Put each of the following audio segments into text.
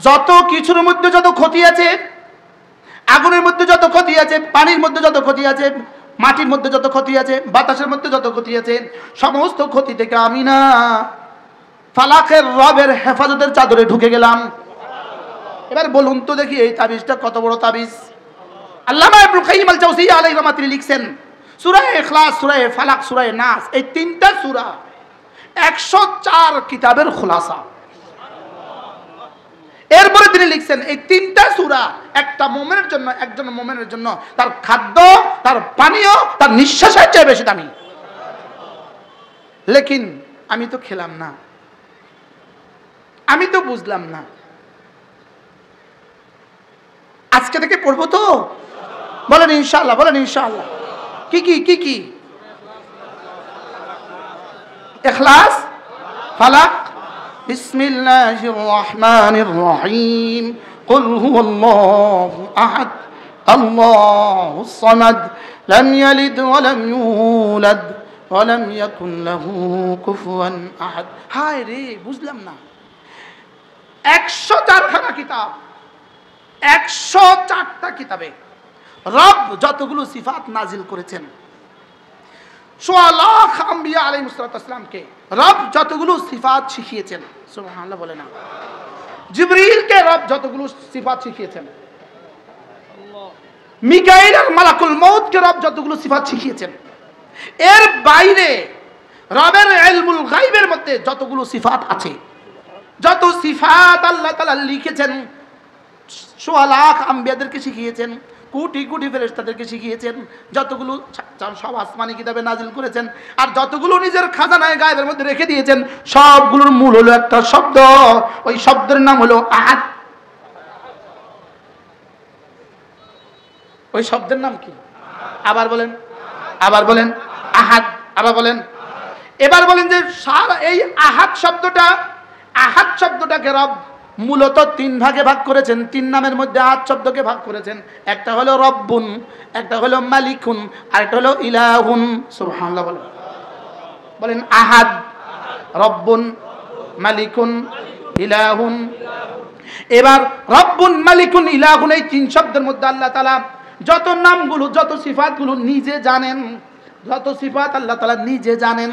যত কিছুর মধ্যে যত ক্ষতি আছে, আগুনের মধ্যে যত ক্ষতি আছে, পানির মধ্যে যত ক্ষতি আছে, মাটির মধ্যে যত ক্ষতি আছে, বাতাসের মধ্যে যত ক্ষতি আছে, সমস্ত ক্ষতি থেকে আমি না ফালাকের রবের হেফাজতের চাদরে ঢুকে গেলাম। এবার বলুন তো দেখি এই তাবিজটা কত বড় তাবিজ। আল্লামা ইবনুল কাইয়িম আল জাওজিয়্যা আলাইহিস রাহমাতুল্লাহ তিনি লিখছেন, সূরা ইখলাস, সূরা ফালাক, সূরা নাস, এই তিনটা সূরা 104 কিতাবের খুলাসা। এরপরে তিনি লিখছেন এই তিনটা সূরা একটা মুমিনের জন্য, একজন মুমিনের জন্য তার খাদ্য, তার পানীয়, তার নিঃশ্বাসের চেয়ে বেশি দামি। লেকিন আমি তো খেলাম না, আমি তো বুঝলাম না, আজকে থেকে পড়বো তো? বলেন ইনশাআল্লাহ, বলেন ইনশাআল্লাহ। কি কি কি কি? ইখলাস, ফালাক, বিসমিল্লাহির রহমানির রহিম, কুল হুয়াল্লাহু আহাদ, আল্লাহুস সামাদ, লাম ইয়ালিদ ওয়া লাম ইউলাদ ওয়া লাম ইয়াকুন লাহু কুফুয়ান আহাদ। হায় রে, বুঝলাম না। 104 খানা কিতাব, 104টা কিতাবে রব যতগুলো সিফাত নাজিল করেছেন, সোয়া লাখ আম্বিয়া আলাইহিস সালামকে রব যতগুলো সিফাত শিখিয়েছেন, সুবহানাল্লাহ বলে না, জিবরিলকে রব যতগুলো সিফাত শিখিয়েছেন, মিকাইল আর মালাকুল মউতকে রব যতগুলো সিফাত শিখিয়েছেন, এর বাইরে রবের ইলমুল গায়বের মধ্যে যতগুলো সিফাত আছে, যত সিফাত আল্লাহ তাআলা লিখেছেন, সোয়া লাখ আম্বিয়াদেরকে শিখিয়েছেন, কোটি কোটি ফেরেশতাদেরকে শিখিয়েছেন, যতগুলো সব আসমানি কিতাবে নাজিল করেছেন, আর যতগুলো নিজের খাজানায় গায়বের মধ্যে রেখে দিয়েছেন, সবগুলোর মূল হলো একটা শব্দ, ওই শব্দের নাম হলো আহাদ। ওই শব্দের নাম কি? আবার বলেন, আবার বলেন, আহাদ। আবার বলেন। এবার বলেন যে সারা এই আহাদ শব্দটাকে রব মূলত 3 ভাগে ভাগ করেছেন। 3 নামের মধ্যে আহাদ শব্দকে ভাগ করেছেন। একটা হলো রব্বুন, একটা হলো মালিকুন, আর একটা হলো ইলাহুন। সুবহানাল্লাহ বলেন, বলেন আহাদ, রব্বুন, মালিকুন, ইলাহুন। এবার রব্বুন, মালিকুন, ইলাহুন এই 3 শব্দের মধ্যে আল্লাহ তাআলা যত নামগুলো, যত সিফাতগুলো নিজে জানেন, যত সিফাত আল্লাহ তাআলা নিজে জানেন,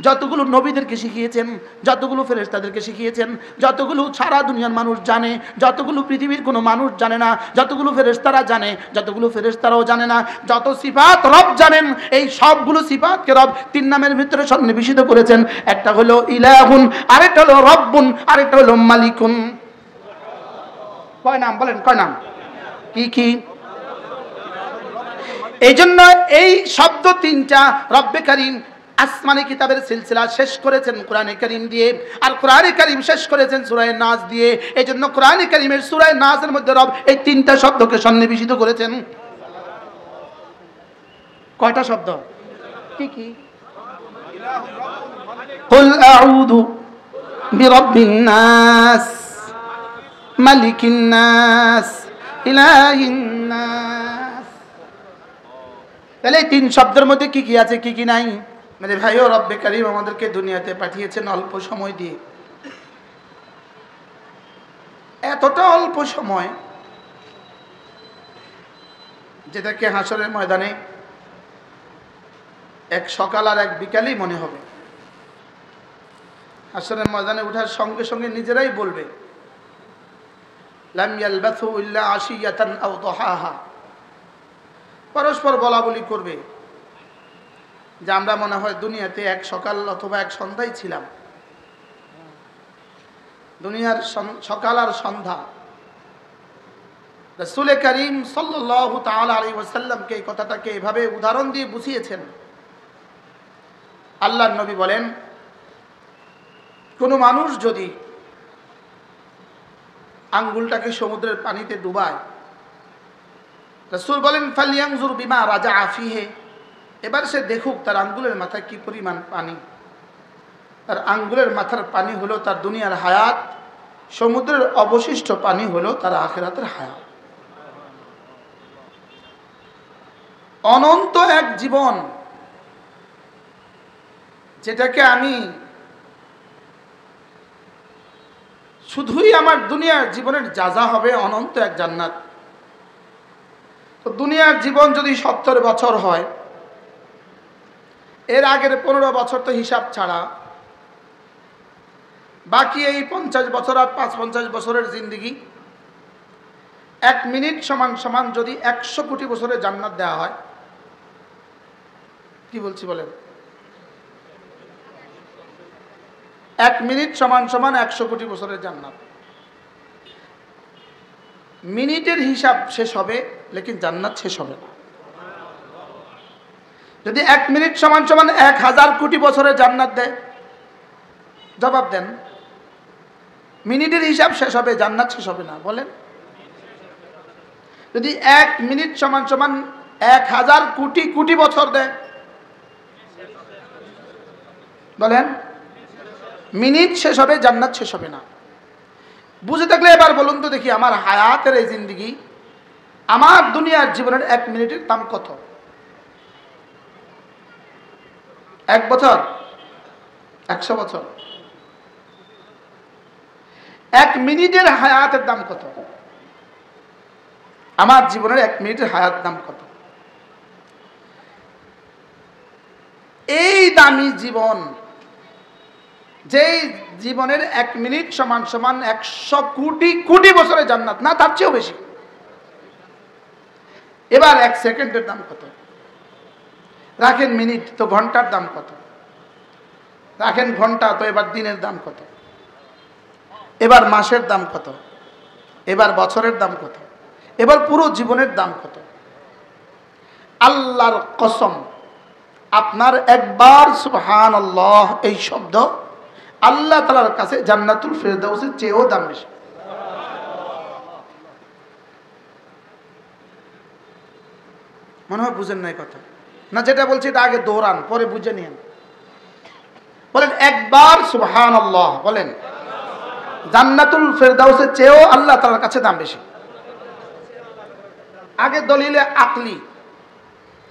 যতগুলো নবীদেরকে শিখিয়েছেন, যতগুলো ফেরেশতাদেরকে শিখিয়েছেন, যতগুলো সারা দুনিয়ার মানুষ জানে, যতগুলো পৃথিবীর কোনো মানুষ জানে না, যতগুলো ফেরেশতারা জানে, যতগুলো ফেরেশতারাও জানে না, যত সিফাত রব জানেন, এই সবগুলো সিফাতকে রব 3 নামের ভিতরে সন্নিবেশিত করেছেন। একটা হলো ইলাহুন, আরেকটা হলো রব্বুন, আরেকটা হলো মালিকুন। কয় নাম বলেন, কয় নাম? কি কি? এই জন্য এই শব্দ 3টা রব্বে কারীম আসমানি কিতাবের সিলসিলা শেষ করেছেন কোরআনে কারীম দিয়ে, আর কোরআনে কারীম শেষ করেছেন সূরা নাস দিয়ে। এই জন্য কোরআনে কারীমের সূরা নাসের মধ্যে রব এই 3টা শব্দকে সন্নিবেশিত করেছেন। কয়টা শব্দ? কি কি? কুল আউযু বিরাব্বিন নাস, মালিকিন নাস, ইলাহিন নাস। তাহলে এই 3 শব্দের মধ্যে কি কি আছে, কি কি নাই? মানে ভাইও রব্বে কারীম আমাদেরকে দুনিয়াতে পাঠিয়েছেন অল্প সময় দিয়ে। এতটা অল্প সময় যেটাকে হাসরের ময়দানে এক সকাল আর এক বিকালই মনে হবে। হাসরের ময়দানে ওঠার সঙ্গে সঙ্গে নিজেরাই বলবে লাম ইয়ালবাথু ইল্লা আশিয়াতান আও দুহাহা। পরস্পর বলা বলি করবে যে আমরা মনে হয় দুনিয়াতে এক সকাল অথবা এক সন্ধ্যায় ছিলাম। দুনিয়ার সকাল আর সন্ধ্যা। রাসূল করিম সাল্লাল্লাহু তাআলা আলাইহি ওয়াসাল্লামকে এই কথাটাকে এভাবে উদাহরণ দিয়ে বুঝিয়েছেন। আল্লাহর নবী বলেন, কোনো মানুষ যদি আঙ্গুলটাকে সমুদ্রের পানিতে ডুবায়, রাসূল বলেন ফালিয়ানজুর বিমা রাজাআ ফিহি, এবার সে দেখুক তার আঙ্গুলের মাথায় কি পরিমাণ পানি। তার আঙ্গুলের মাথার পানি হলো তার দুনিয়ার হায়াত, সমুদ্রের অবশিষ্ট পানি হলো তার আখিরাতের হায়াত। অনন্ত এক জীবন, যেটাকে আমি শুধুই আমার দুনিয়ার জীবনের যা হবে অনন্ত এক জান্নাত। তো দুনিয়ার জীবন যদি 70 বছর হয়, এর আগের 15 বছর তো হিসাব ছাড়া, বাকি এই 50 বছর আর 50 বছরের জিন্দেগি, 1 মিনিট সমান সমান যদি 100 কোটি বছরের জান্নাত দেওয়া হয়, কি বলছি বলেন? 1 মিনিট সমান সমান 100 কোটি বছরের জান্নাত। মিনিটের হিসাব শেষ হবে, লেকিন জান্নাত শেষ হবে না। যদি 1 মিনিট সমান সমান 1000 কোটি বছরের জান্নাত দেয়, জবাব দেন। মিনিটের হিসাব শেষ হবে, জান্নাত শেষ হবে না, বলেন। যদি 1 মিনিট সমান সমান 1000 কোটি কোটি বছর দেয়, বলেন। মিনিট শেষ হবে, জান্নাত শেষ হবে না। বুঝে থাকলে এবার বলুন তো দেখি, আমার হায়াতের এই জিন্দেগি, আমার দুনিয়ার জীবনের 1 মিনিটের দাম কত? 1 বছর, 100 বছর। 1 মিনিটের হায়াতের দাম কত? আমার জীবনের 1 মিনিটের হায়াত দাম কত? এই দামি জীবন, যেই জীবনের 1 মিনিট সমান সমান 100 কোটি কোটি বছরের জান্নাত, না তার চেয়েও বেশি। এবার 1 সেকেন্ডের দাম কত? রাখেন মিনিট, তো ঘন্টার দাম কত? রাখেন ঘন্টা, তো এবার দিনের দাম কত? এবার মাসের দাম কত? এবার বছরের দাম কত? এবার পুরো জীবনের দাম কত? আল্লাহর কসম, আপনার একবার সুবহানাল্লাহ এই শব্দ আল্লাহ তাআলার কাছে জান্নাতুল ফেরদাউসের চেয়েও দাম বেশি। মনে হয় বুঝেন নাই কথা না? যেটা বলছি এটা আগে দৌড়ান, পরে বুঝে নিন। বলেন একবার সুবহানাল্লাহ, বলেন। জান্নাতুল ফেরদাউসের চেয়েও আল্লাহ তাআলার কাছে দাম বেশি। আগে দলিলে আকলি,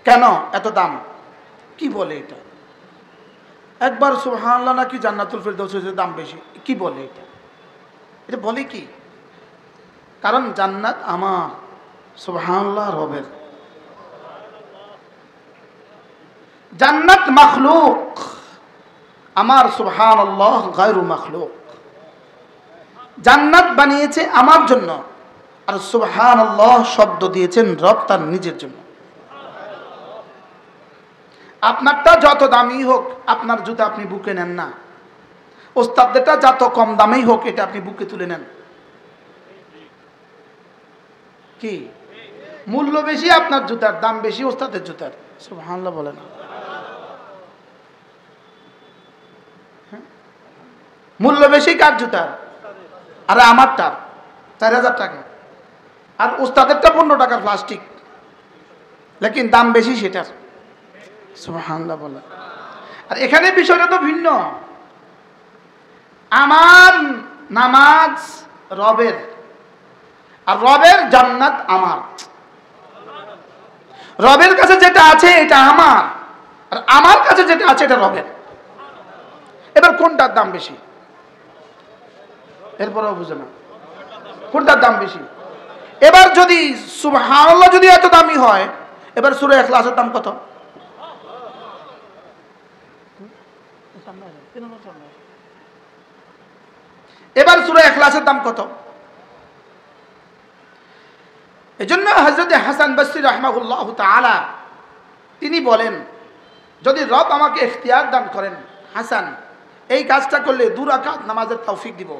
কেন এত দাম? কি বলে এটা? একবার সুবহানাল্লাহ নাকি জান্নাতুল ফেরদাউসের দাম বেশি, কি বলে এটা? এটা বলে কি? কারণ জান্নাত আমার, সুবহানাল্লাহ রবের। জান্নাত মাখলুক, আমার সুবহানাল্লাহ গায়রু মাখলুক। জান্নাত বানিয়েছে আমার জন্য, আর সুবহানাল্লাহ শব্দ দিয়েছেন রব তার নিজের জন্য। আপনারটা যত দামি হোক, আপনার জুতা আপনি বুকে নেন না। ওস্তাদেরটা যত কম দামেই হোক, এটা আপনি বুকে তুলে নেন। কি মূল্য বেশি আপনার জুতার, দাম বেশি ওস্তাদের জুতার। সুবহানাল্লাহ বলে না? মূল্য বেশি কার জুতার? আরে আমারটা 4000 টাকা, আর ওস্তাদেরটা 15 টাকার প্লাস্টিক, লেকিন দাম বেশি সেটার। সুবহানাল্লাহ বলে। আর এখানে বিষয়টা তো ভিন্ন। আমার নামাজ রবের, আর রবের জান্নাত আমার। রবের কাছে যেটা আছে এটা আমার, আর আমার কাছে যেটা আছে এটা রবের। এবার কোনটার দাম বেশি? এরপরেও বুঝে না কোনটার দাম বেশি। এবার যদি সুবহানাল্লাহ যদি এত দামি হয়, এবার সূরা ইখলাসের দাম কত? এবার সূরা ইখলাসের দাম কত? এজন্য হযরত হাসান বসরি রাহিমাহুল্লাহ তাআলা তিনি বলেন, যদি রব আমাকে ইখতিয়ার দান করেন, হাসান এই কাজটা করলে 2 রাকাত নামাজের তৌফিক দিব,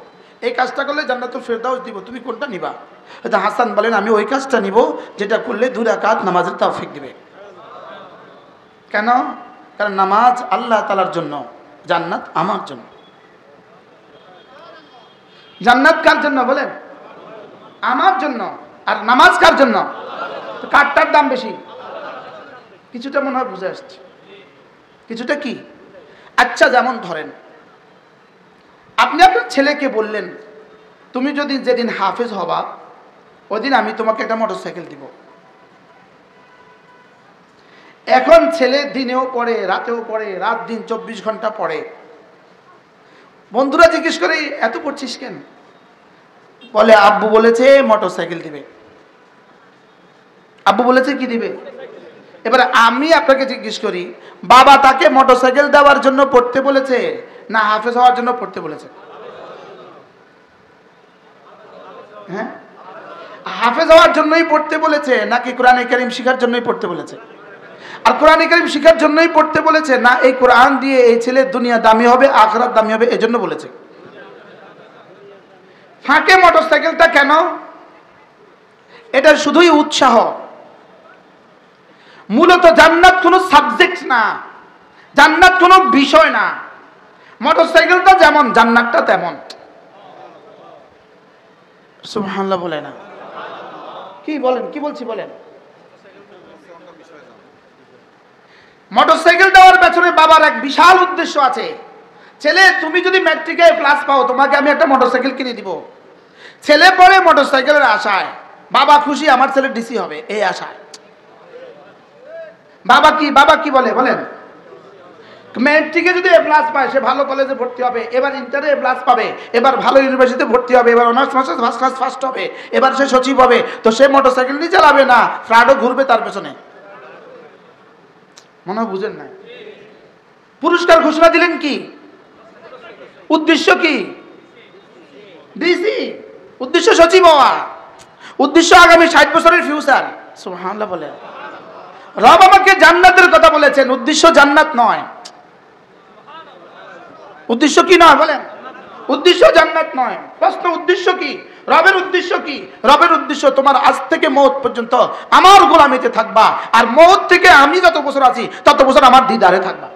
এই কাজটা করলে জান্নাতুল ফেরদাউস দিব, তুমি কোনটা নিবা? তো হাসান বলেন, আমি ওই কাজটা নিব যেটা করলে 2 রাকাত নামাজের তৌফিক দিবে। কেন? কারণ নামাজ আল্লাহ তাআলার জন্য, জান্নাত আমার জন্য। জান্নাত কার জন্য বলেন? আমার জন্য। আর নামাজ কার জন্য? তো কারটার দাম বেশি? কিছুটা মনে হয় বুঝে আসছে। কিছুটা কি? আচ্ছা, যেমন ধরেন আপনি আপনার ছেলেকে বললেন, তুমি যদি যেদিন হাফেজ হবা ওই দিন আমি তোমাকে একটা মোটরসাইকেল দিব। এখন ছেলে দিনেও পড়ে, রাতেও পড়ে, রাত দিন 24 ঘন্টা পড়ে। বন্ধুরা জিজ্ঞেস করে, এত পড়ছিস কেন? বলে আব্বু বলেছে মোটরসাইকেল দিবে। আব্বু বলেছে কি দিবে? এবারে আমি আপনাকে জিজ্ঞেস করি, বাবা তাকে মোটরসাইকেল দেওয়ার জন্য পড়তে বলেছে না হাফেজ হওয়ার জন্য পড়তে বলেছে? হ্যাঁ, হাফেজ হওয়ার জন্যই পড়তে বলেছে নাকি কোরআনে কারীম শিখার জন্যই পড়তে বলেছে? আর কোরআনে কারীম শিখার জন্যই পড়তে বলেছে না এই কোরআন দিয়ে এই ছেলের দুনিয়া দামি হবে আখিরাত দামি হবে এজন্য বলেছে? ফাঁকে মোটরসাইকেলটা কেন? এটা শুধুই উৎসাহ। মূলত জান্নাত কোনো সাবজেক্ট না, জান্নাত কোনো বিষয় না। মোটরসাইকেলটা যেমন জান্নাতটা তেমন। সুবহানাল্লাহ বলে না? কি বলেন, কি বলছি বলেন? মোটরসাইকেল দেওয়ার পেছনে বাবার এক বিশাল উদ্দেশ্য আছে। ছেলে তুমি যদি ম্যাট্রিকে প্লাস পাও তোমাকে আমি একটা মোটরসাইকেল কিনে দিব। ছেলে পড়ে মোটরসাইকেলের আশায়, বাবা খুশি আমার ছেলে ডিসি হবে এই আশায়। বাবা কি বলে বলেন? ম্যাট্রিকে যদি এ প্লাস পায় সে ভালো কলেজে ভর্তি হবে, এবার ইন্টারে এ প্লাস পাবে, এবার ভালো ইউনিভার্সিটিতে ভর্তি হবে, এবার honours masters first class first হবে, এবার সে সচিব হবে। তো সে মোটরসাইকেল নিয়ে চালাবে না, ফ্রাডও ঘুরবে তার পেছনে। মনে হয় বুঝেন না? পুরস্কার ঘোষণা দিলেন কি? উদ্দেশ্য কি? ডিসি। উদ্দেশ্য সচিব হওয়া, উদ্দেশ্য আগামী 60 বছরের ফিউচার। সুবহানাল্লাহ বলে। রব আমাকে জান্নাতের কথা বলেছেন, উদ্দেশ্য জান্নাত নয়। উদ্দেশ্য কি নয় বলেন? উদ্দেশ্য জান্নাত নয়। প্রশ্ন উদ্দেশ্য কি? রবের উদ্দেশ্য কি? রবের উদ্দেশ্য তোমার আজ থেকে মওত পর্যন্ত আমার গোলামিতে থাকবা, আর মওত থেকে আমি যত বছর আছি তত বছর আমার দিদারে থাকবা।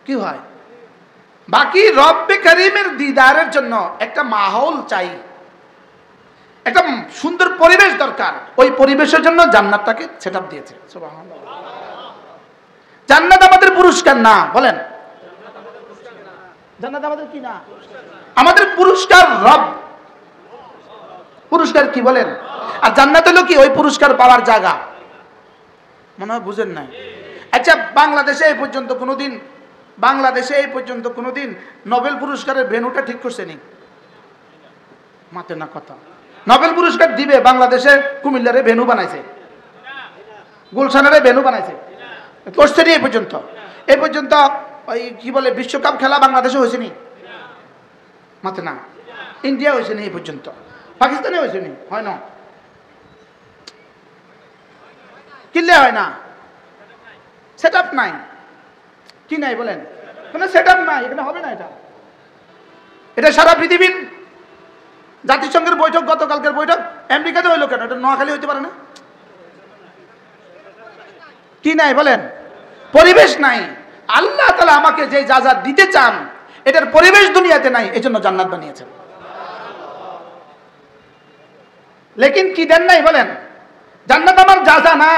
কি হয়? বাকি রব্বে কারীমের দিদারের জন্য একটা মাহৌল চাই, একটা সুন্দর পরিবেশ দরকার। ওই পরিবেশের জন্য জান্নাতটাকে সেটআপ দিয়েছে। সুবহানাল্লাহ। জান্নাত আমাদের পুরস্কার না বলেন? জান্নাত আমাদের কি না? আমাদের পুরস্কার রব। পুরস্কার কি বলেন? আর জান্নাত হলো কি? ওই পুরস্কার পাওয়ার জায়গা। মনে হয় বুঝেন নাই? আচ্ছা, বাংলাদেশে এই পর্যন্ত কোনোদিন নোবেল পুরস্কারের ভেন্যুটা ঠিক করছে নি? মাতে না কথা। নোবেল পুরস্কার দিবে বাংলাদেশে কুমিল্লারে ভেন্যু বানাইছে, গুলশানের ভেন্যু বানাইছে, করছে নি? এই পর্যন্ত ওই কি বলে বিশ্বকাপ খেলা বাংলাদেশে হয়েছে নি? মাতে না। ইন্ডিয়া হয়েছে নি এই পর্যন্ত? পাকিস্তানে হয়েছে নি? হয় না। কিনলে হয় না, সেটআপ নাই। কি নাই বলেন? কোনো সেটআপ নাই, এখানে হবে না। এটা সারা পৃথিবীর জাতিসংঘের বৈঠক, গতকালকের বৈঠক আমেরিকাতে হইলো কেন? এটা নোয়াখালী হইতে পারে না? কি নাই বলেন? পরিবেশ নাই। আল্লাহ তাআলা আমাকে যে যা যা দিতে চান এটার পরিবেশ দুনিয়াতে নাই, এজন্য জান্নাত বানিয়েছেন। লেকিন কি দেন নাই বলেন? জান্নাত আমার যা যা না,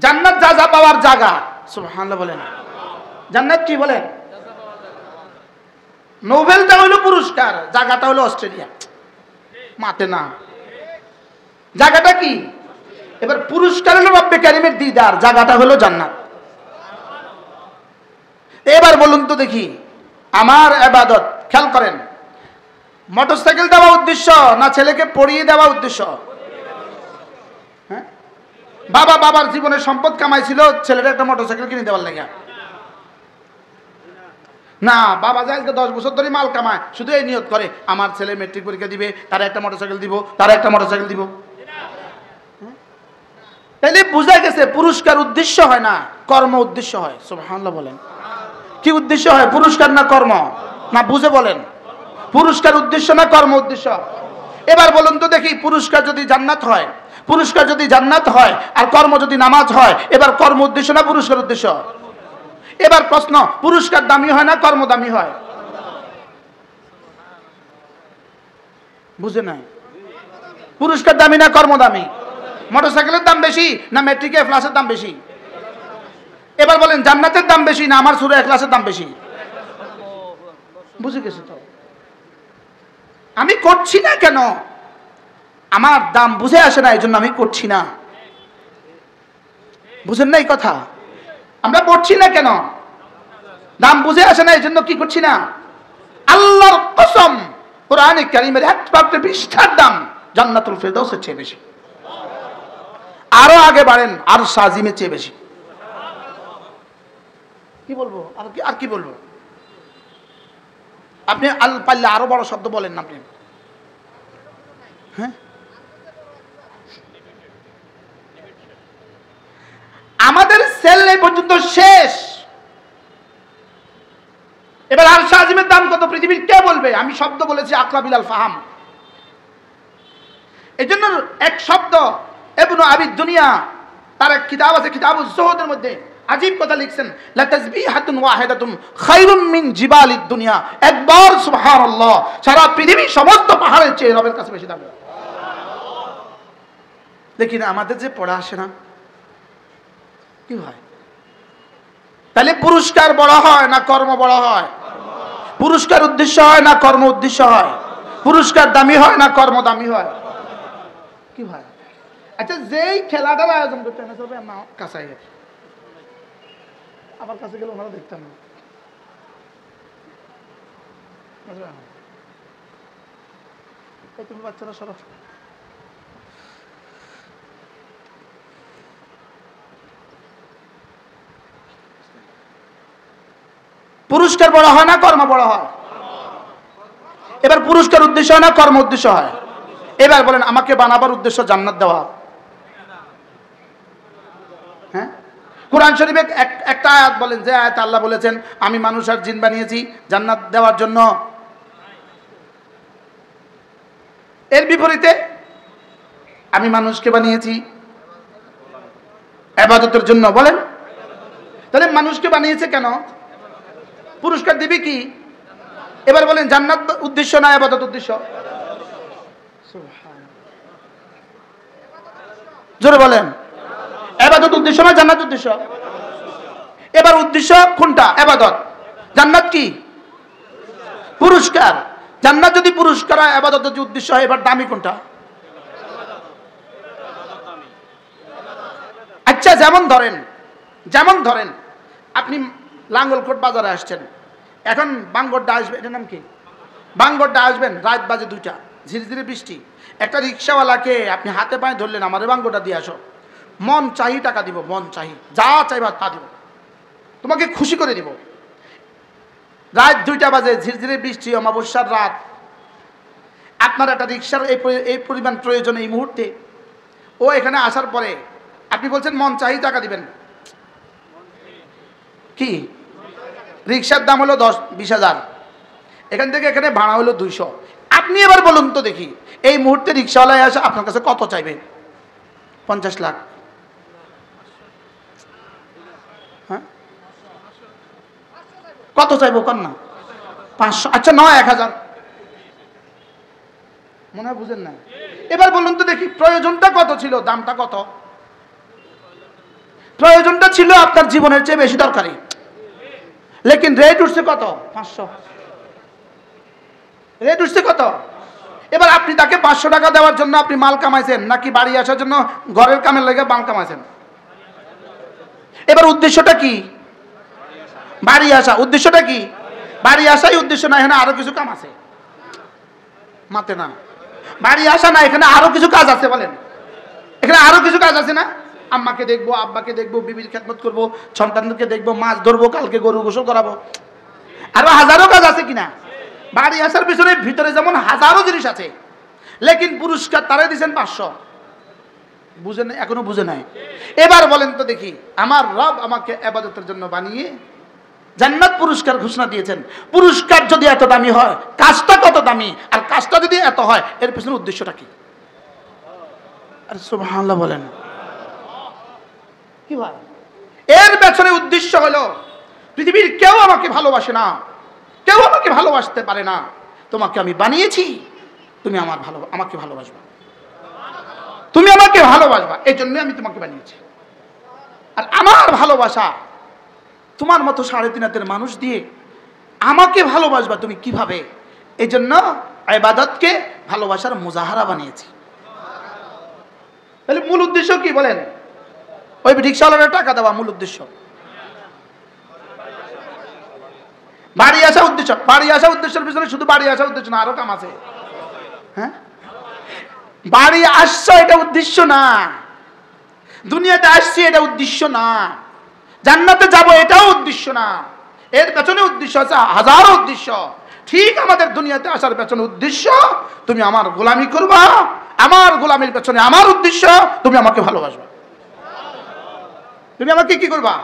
জান্নাত যা যা পাওয়ার জায়গা। সুবহানাল্লাহ বলেন। জান্নাত কি বলেন? নোবেলটা হলো পুরস্কার, জায়গাটা হলো অস্ট্রেলিয়া। মাতে না। জায়গাটা কি? এবার পুরস্কার হলো রব্বে কারীমের দিদার, জায়গাটা হলো জান্নাত। এবার বলুন তো দেখি, আমার ইবাদত খেয়াল করেন, মোটরসাইকেল দেওয়া উদ্দেশ্য না ছেলেকে পড়িয়ে দেওয়া উদ্দেশ্য? হ্যাঁ, বাবার জীবনে সম্পদ কামাইছিল ছেলেটা একটা মোটরসাইকেল কিনে দেওয়ার লাগে না। বাবা যায় 10 বছর ধরে মাল কামায়, শুধু এই নিয়ত করে আমার ছেলে মেট্রিক পরীক্ষা দিবে, তারা একটা মোটরসাইকেল দিব, তারা একটা মোটরসাইকেল দিব। তাইলে বুঝা গেছে পুরস্কার উদ্দেশ্য হয় না, কর্ম উদ্দেশ্য হয়। সুবহানাল্লাহ বলেন। কি উদ্দেশ্য হয়? পুরস্কার না কর্ম? না বুঝে বলেন। পুরস্কার উদ্দেশ্য না কর্ম উদ্দেশ্য? এবার বলুন তো দেখি, পুরস্কার যদি জান্নাত হয় আর কর্ম যদি নামাজ হয়, এবার কর্ম উদ্দেশ্য না পুরস্কার উদ্দেশ্য? এবার প্রশ্ন, পুরস্কার দামি হয় না কর্ম দামি হয়? বুঝে নাই? পুরস্কার দামি না কর্ম দামি? মোটরসাইকেলের দাম বেশি না ম্যাট্রিকে এ প্লাসের দাম বেশি? এবার বলেন, জান্নাতের দাম বেশি না আমার সূরা ইখলাসের দাম বেশি? বুঝে গেছে তো? আমি করছি না কেন? আমার দাম বুঝে আসে না, এই জন্য আমি করছি না। বুঝেন না এই কথা? আমরা পড়ছি না কেন? দাম বুঝে আসে না, এই জন্য কি করছি না? আল্লাহর কসম, কোরআনে কারীমের একটা পৃষ্ঠার দাম জান্নাতুল ফেরদাউসের চেয়ে বেশি। আরো আগে বাড়েন, আর সাজিমের চেয়ে বেশি। কি বলবো আর কি বলবো? আপনি আল পারলে আরো বড় শব্দ বলেন না আপনি। হ্যাঁ, আমাদের সেল এই পর্যন্ত শেষ। এবার আর সাজিমের দাম কত পৃথিবীর কে বলবে? আমি শব্দ বলেছি আকরা বিলাল ফাহাম। এই জন্য এক শব্দ ইবনে আবি দুনিয়া তার এক কিতাব আছে কিতাবুজ যুহুদের মধ্যে আজীব কথা লিখছেন, লা তাসবিহাতুন ওয়াহিদাতুন খায়রুম মিন জিবালিদ দুনিয়া। একবার সুবহানাল্লাহ সারা পৃথিবী সমস্ত পাহাড়ের চেয়ে রবের কাছে বেশি দামি। দেখি না আমাদের যে পড়া আসে না কি হয়? তাহলে পুরস্কার বড় হয় না কর্ম বড় হয়? পুরস্কার উদ্দেশ্য হয় না কর্ম উদ্দেশ্য হয়? পুরস্কার দামি হয় না কর্ম দামি হয়? কি হয়? আচ্ছা, যেই খেলাটার আয়োজন করতে না চলবে আমার কাছে আমার কাছে গেলে ওনারা দেখতাম না। তুমি বাচ্চারা সরো। পুরস্কার বড় হয় না কর্ম বড় হয়? এবার পুরস্কার উদ্দেশ্য হয় না কর্ম উদ্দেশ্য হয়? এবার বলেন আমাকে বানাবার উদ্দেশ্য জান্নাত দেওয়া। হ্যাঁ, কোরআন শরীফে একটা আয়াত বলেন যে আয়াত আল্লাহ বলেছেন আমি মানুষ আর জিন বানিয়েছি জান্নাত দেওয়ার জন্য। এর বিপরীতে আমি মানুষকে বানিয়েছি ইবাদতের জন্য। বলেন তাহলে মানুষকে বানিয়েছে কেন? পুরস্কার দিবে কি? এবার বলেন জান্নাত উদ্দেশ্য না ইবাদত উদ্দেশ্য? জোরে বলেন, ইবাদত উদ্দেশ্য না জান্নাত উদ্দেশ্য? এবার উদ্দেশ্য কোনটা? ইবাদত। জান্নাত কি? পুরস্কার। জান্নাত যদি পুরস্কার হয়, ইবাদত যদি উদ্দেশ্য হয়, এবার দামি কোনটা? আচ্ছা, যেমন ধরেন আপনি লাঙ্গলকোট বাজারে আসছেন, এখন বাঙ্গরডা আসবে, এটার নাম কি? বাঙ্গরডা আসবেন, রাত বাজে 2টা, ঝিরঝিরে বৃষ্টি। একটা রিক্সাওয়ালাকে আপনি হাতে পায়ে ধরলেন, আমার বাঙ্গরডা দিয়ে আসো। মন চাহি টাকা দিব, মন চাহি, যা চাইবা তা দিব, তোমাকে খুশি করে দিব। রাত 2টা বাজে, ঝিরঝিরে বৃষ্টি, অমাবস্যার রাত। আপনার একটা রিক্সার এই পরিমাণ প্রয়োজন এই মুহূর্তে। ও এখানে আসার পরে আপনি বলছেন মন চাহি টাকা দিবেন। কি? রিক্সার দাম হলো 10-20 হাজার, এখান থেকে এখানে ভাড়া হলো 200। আপনি এবার বলুন তো দেখি, এই মুহূর্তে রিক্সাওয়ালায় আসে আপনার কাছে কত চাইবে? 50 লাখ। হ্যাঁ, কত চাইবো কন না? 500। আচ্ছা, নয় 1000। মনে হয় বুঝেন না। এবার বলুন তো দেখি প্রয়োজনটা কত ছিল, দামটা কত? প্রয়োজনটা ছিল আপনার জীবনের চেয়ে বেশি দরকারি, লেকিন রেট উঠছে কত? 500। রেট উঠছে কত? এবার আপনি তাকে 500 টাকা দেওয়ার জন্য আপনি মাল কামাইছেন, নাকি বাড়ি আসার জন্য ঘরের কামের লেগে মাল কামাইছেন? এবার উদ্দেশ্যটা কি? বাড়ি আসা। উদ্দেশ্যটা কি? বাড়ি আসাই উদ্দেশ্য না, এখানে আরো কিছু কাম আছে। মাতে না, বাড়ি আসা না, এখানে আরো কিছু কাজ আছে। বলেন, এখানে আরো কিছু কাজ আছে না? আম্মাকে দেখবো, আব্বাকে দেখবো, বিবির খেদমত করবো, সন্তানদেরকে দেখবো, মাছ ধরবো, কালকে গরু গোসল করাবো, আরো হাজারো কাজ আছে কিনা? বাড়ি আসার পিছনে ভিতরে যেমন হাজারো জিনিস আছে, লেকিন পুরস্কার তারাই দিয়েছেন 500। বুঝেন? এখনো বুঝে নাই। এবার বলেন তো দেখি, আমার রব আমাকে ইবাদতের জন্য বানিয়ে জান্নাত পুরস্কার ঘোষণা দিয়েছেন। পুরস্কার যদি এত দামি হয়, কাজটা কত দামি? আর কাজটা যদি এত হয়, এর পিছনে উদ্দেশ্যটা কি? আর সুবহানাল্লাহ বলেন। কি হয়? এর পেছনে উদ্দেশ্য হলো পৃথিবীর কেউ আমাকে ভালোবাসে না, কেউ আমাকে ভালোবাসতে পারে না, তোমাকে আমি বানিয়েছি, তুমি আমাকে ভালোবাসবা, তুমি আমাকে ভালোবাসবা, এই জন্য আমি তোমাকে বানিয়েছি। আর আমার ভালোবাসা তোমার মতো 3.5 হাতের মানুষ দিয়ে আমাকে ভালোবাসবা তুমি কিভাবে? এই জন্য ইবাদতকে ভালোবাসার মুজাহারা বানিয়েছি। তাহলে মূল উদ্দেশ্য কি বলেন? ওই রিক্সাওয়ালার টাকা দেওয়া মূল উদ্দেশ্য। বাড়ি আসা উদ্দেশ্য, বাড়ি আসা উদ্দেশ্যের পিছনে শুধু বাড়ি আসা উদ্দেশ্য না, আরো কাম আছে। হ্যাঁ, বাড়ি আসছে এটা উদ্দেশ্য না, দুনিয়াতে আসছি এটা উদ্দেশ্য না, জান্নাতে যাব এটাও উদ্দেশ্য না, এর পেছনে উদ্দেশ্য আছে হাজারো উদ্দেশ্য। ঠিক আমাদের দুনিয়াতে আসার পেছনে উদ্দেশ্য তুমি আমার গোলামি করবা, আমার গোলামির পেছনে আমার উদ্দেশ্য তুমি আমাকে ভালোবাসবা। তুমি আমাকে কি করবা?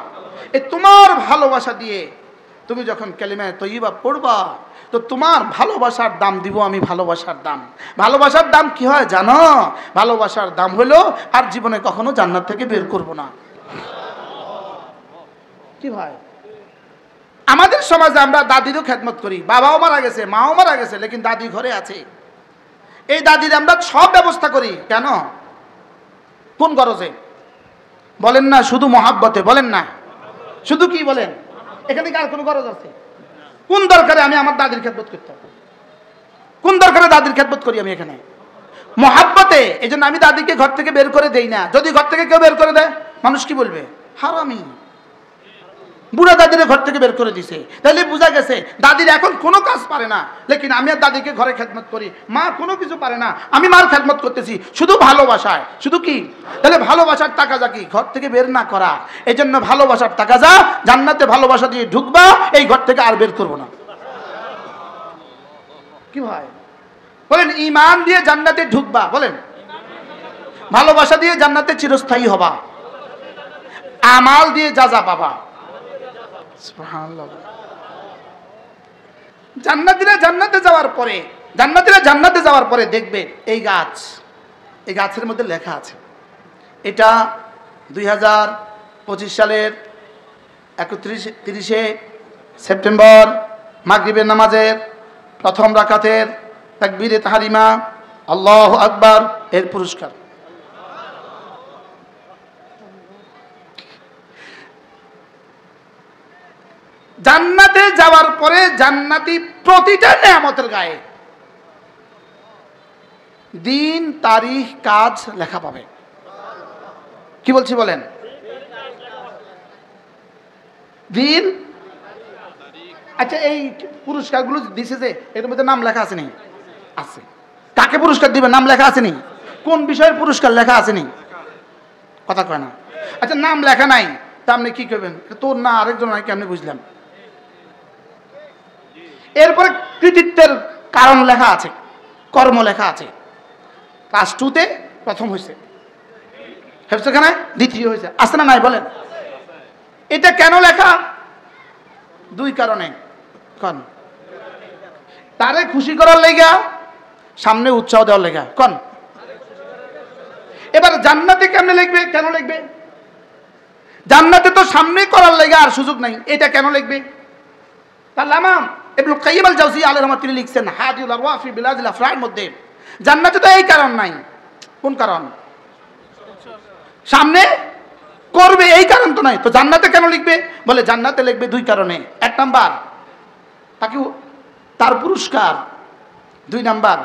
এই তোমার ভালোবাসা দিয়ে তুমি যখন কালিমা তয়্যিবা পড়বা, তো তোমার ভালোবাসার দাম দিব আমি। ভালোবাসার দাম, ভালোবাসার দাম কি হয় জানো? ভালোবাসার দাম হলো আর জীবনে কখনো জান্নাত থেকে বের করব না। কি ভাই, আমাদের সমাজে আমরা দাদিরও খেদমত করি, বাবাও মারা গেছে, মাও মারা গেছে, লেকিন দাদি ঘরে আছে। এই দাদির আমরা সব ব্যবস্থা করি কেন? কোন গরজে বলেন না? শুধু মহাব্বতে বলেন না? শুধু কি বলেন? এখানে কি আর কোনো গরজ আছে? কোন দরকারে আমি আমার দাদির খেদমত করতাম? কোন দরকারে দাদির খেদমত করি আমি? এখানে মহাব্বতে। এই জন্য আমি দাদিকে ঘর থেকে বের করে দেই না। যদি ঘর থেকে কেউ বের করে দেয়, মানুষ কি বলবে? হারামি, বুড়া দাদির ঘর থেকে বের করে দিছে। তাহলে বোঝা গেছে দাদির এখন কোনো কাজ পারে না, লেকিন আমি আর দাদিকে ঘরে খেদমত করি। মা কোনো কিছু পারে না, আমি মার খেদমত করতেছি, শুধু ভালোবাসায়। শুধু কি? তাহলে ভালোবাসার তাকাজা কি? ঘর থেকে বের না করা। এই জন্য ভালোবাসার তাকাজা, জান্নাতে ভালোবাসা দিয়ে ঢুকবা, এই ঘর থেকে আর বের করবো না। কি ভাই বলেন? ঈমান দিয়ে জান্নাতে ঢুকবা, বলেন ভালোবাসা দিয়ে জান্নাতে চিরস্থায়ী হবা, আমাল দিয়ে যা যা পাবা। সুবহানাল্লাহ। জান্নাতীরা জান্নাতে যাওয়ার পরে, জান্নাতীরা জান্নাতে যাওয়ার পরে দেখবে এই গাছ, এই গাছের মধ্যে লেখা আছে, এটা 2025 সালের 31 সেপ্টেম্বর মাগরিবের নামাজের প্রথম রাকাতের তাকবীরে তাহরিমা আল্লাহু আকবার এর পুরস্কার। জান্নাতে যাওয়ার পরে জান্নাতি প্রতিটা নেয়ামতের গায়ে দিন, তারিখ, কাজ লেখা পাবে। কি বলছি বলেন? দিন। আচ্ছা, এই পুরস্কারগুলো দিছে যে এর মধ্যে নাম লেখা আছে নি? আছে। কাকে পুরস্কার দিবে নাম লেখা আছে নি? কোন বিষয়ের পুরস্কার লেখা আছে নি? কথা কয় না। আচ্ছা, নাম লেখা নাই, তা আপনি কি করবেন? তোর না আরেকজন নাই, কেমনি বুঝলাম? এরপরে কৃতিত্বের কারণ লেখা আছে, কর্ম লেখা আছে। ক্লাস 2-তে প্রথম হয়েছে, হেফজখানায় দ্বিতীয় হয়েছে, আছে না নাই বলেন? এটা কেন লেখা? 2 কারণে। কন? তারে খুশি করার লেগা, সামনে উৎসাহ দেওয়ার লেগা। কন? এবার জান্নাতে কেমনে লিখবে? কেন লিখবে? জান্নাতে তো সামনে করার লেগা আর সুযোগ নাই, এটা কেন লিখবে? আল্লামা ইবনুল কাইয়িম আল জাওজিয়্যি আলাইহির রহমাত তিনি লিখছেন হাদিউল আরওয়াহ ফি বিলাদিল আফরার মধ্যে, জান্নাতে তো এই কারণ নাই। কোন কারণ? সামনে করবে, এই কারণ তো নাই, তো জান্নাতে কেন লিখবে? বলে জান্নাতে লিখবে 2 কারণে। 1 নাম্বার, তাকে তার পুরস্কার। 2 নাম্বার,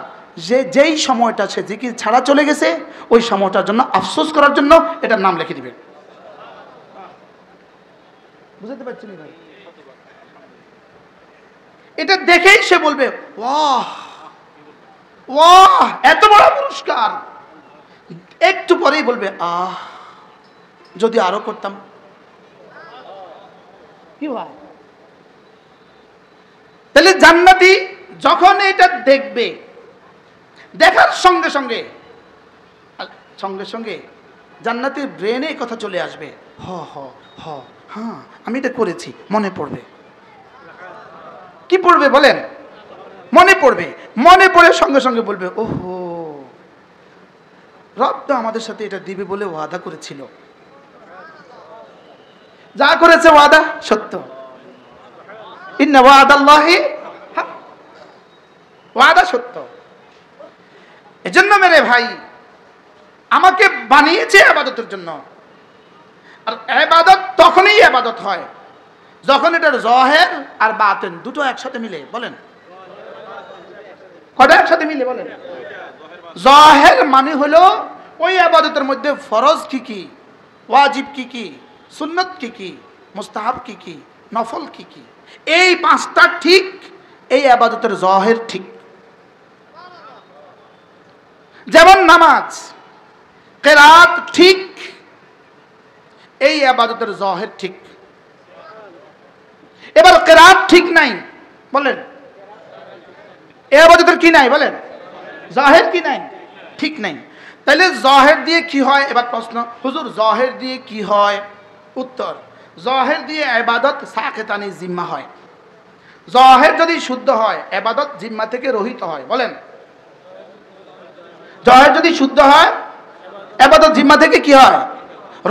যে যেই সময়টা সে জিকির ছাড়া চলে গেছে, ওই সময়টার জন্য আফসোস করার জন্য এটার নাম লিখে দিবে। বুঝতে পারছেন ভাই? এটা দেখেই সে বলবে ওয়াহ ওয়াহ, এত বড় পুরস্কার। একটু পরেই বলবে আহ, যদি আরো করতাম। কি হয়? তাহলে জান্নাতি যখন এটা দেখবে, দেখার সঙ্গে সঙ্গে সঙ্গে সঙ্গে জান্নাতের ব্রেনে কথা চলে আসবে, হ হ হ, হ্যাঁ আমি এটা করেছি, মনে পড়বে। কি পড়বে বলেন? মনে পড়বে। মনে পড়ে সঙ্গে সঙ্গে বলবে ওহো, রব তো আমাদের সাথে এটা দিবে বলে ওয়াদা করেছিল, যা করেছে ওয়াদা সত্য। ইন্না ওয়াদাল্লাহি হাক, ওয়াদা সত্য। এজন্য মেরে ভাই, আমাকে বানিয়েছে ইবাদতের জন্য। আর ইবাদত তখনই ইবাদত হয় যখন এটার জহের আর বাতিন দুটো একসাথে মিলে। বলেন কটা একসাথে মিলে? বলেন জহের মানে হলো ওই ইবাদতের মধ্যে ফরজ কি কি, ওয়াজিব কি কি, সুন্নত কি কি, মুস্তাহাব কি কি, নফল কি কি, এই পাঁচটা ঠিক, এই ইবাদতের জাহির ঠিক। যেমন নামাজ, কিরাত ঠিক, এই ইবাদতের জাহির ঠিক। এবার কিরাত ঠিক নাই, বলেন এই ইবাদতের কি নাই, বলেন জাহির কি নাই, ঠিক নাই। তাহলে জাহির দিয়ে কি হয়? এবার প্রশ্ন, হুজুর জাহির দিয়ে কি হয়? উত্তর, জাহির দিয়ে ইবাদত সাকিতানি জিম্মা হয়। জাহির যদি শুদ্ধ হয় ইবাদত জিম্মা থেকে রহিত হয়। বলেন জাহির যদি শুদ্ধ হয় ইবাদত জিম্মা থেকে কি হয়?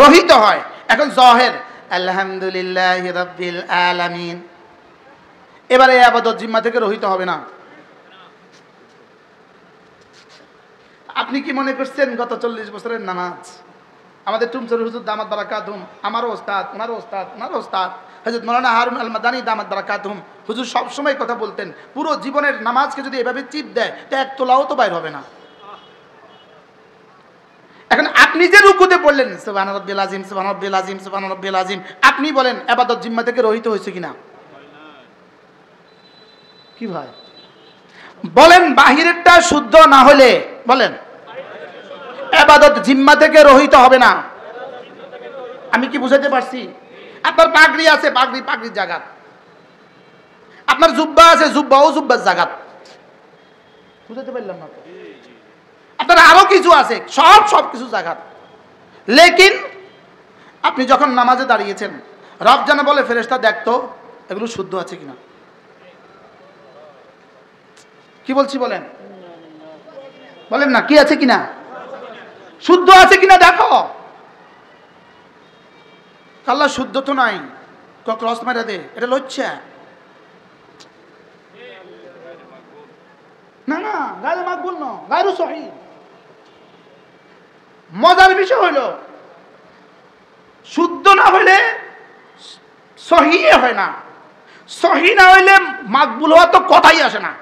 রহিত হয়। এখন জাহির আলহামদুলিল্লাহি রাব্বিল আলামিন, এবারে ইবাদত জিম্মা থেকে রহিত হবে না। আপনি কি মনে করছেন গত 40 বছরের নামাজ আমাদের টুমচুর হুজুর দামাত বারাকাতুহুম, আমারও ওস্তাদ, ওনারও ওস্তাদ, ওনারও ওস্তাদ হযরত মাওলানা হারুন আল মাদানী দামাত বারাকাতুহুম, হুজুর সব সময় কথা বলতেন, পুরো জীবনের নামাজকে যদি এভাবে চিপ দেয় তো এক তোলাও তো বাইর হবে না। এখন আপনি যে রুকুতে পড়লেন সুবহান রাব্বিল আযীম, সুবহান রাব্বিল আযীম, সুবহান রাব্বিল আযীম, আপনি বলেন ইবাদত জিম্মা থেকে রহিত হয়েছে কিনা? কি ভাই বলেন, বাহিরেরটা শুদ্ধ না হলে বলেন ইবাদত জিম্মা থেকে রহিত হবে না। আমি কি বুঝাতে পারছি? আপনার পাগড়ি আছে, পাগড়ি পাগড়ির জায়গা, আপনার জুব্বা আছে, জুব্বাও জুব্বার জায়গা, বুঝাতে পারলাম না? আপনার আরো কিছু আছে, সব কিছু জায়গা, লেকিন আপনি যখন নামাজে দাঁড়িয়েছেন রব যেন বলে ফেরেশতা দেখতো এগুলো শুদ্ধ আছে কিনা। কি বলছি বলেন, বলেন না কি আছে কিনা, শুদ্ধ আছে কিনা দেখো। আল্লাহ শুদ্ধ তো নাই, ক্রস মেরে দে, এটা লজ্জা না, না গায়রে মাকবুল না, গায়রু সহিহ। মজার বিষয় হইল শুদ্ধ না হইলে সহিহ হয় না, সহিহ না হইলে মাকবুল হওয়া তো কথাই আসে না।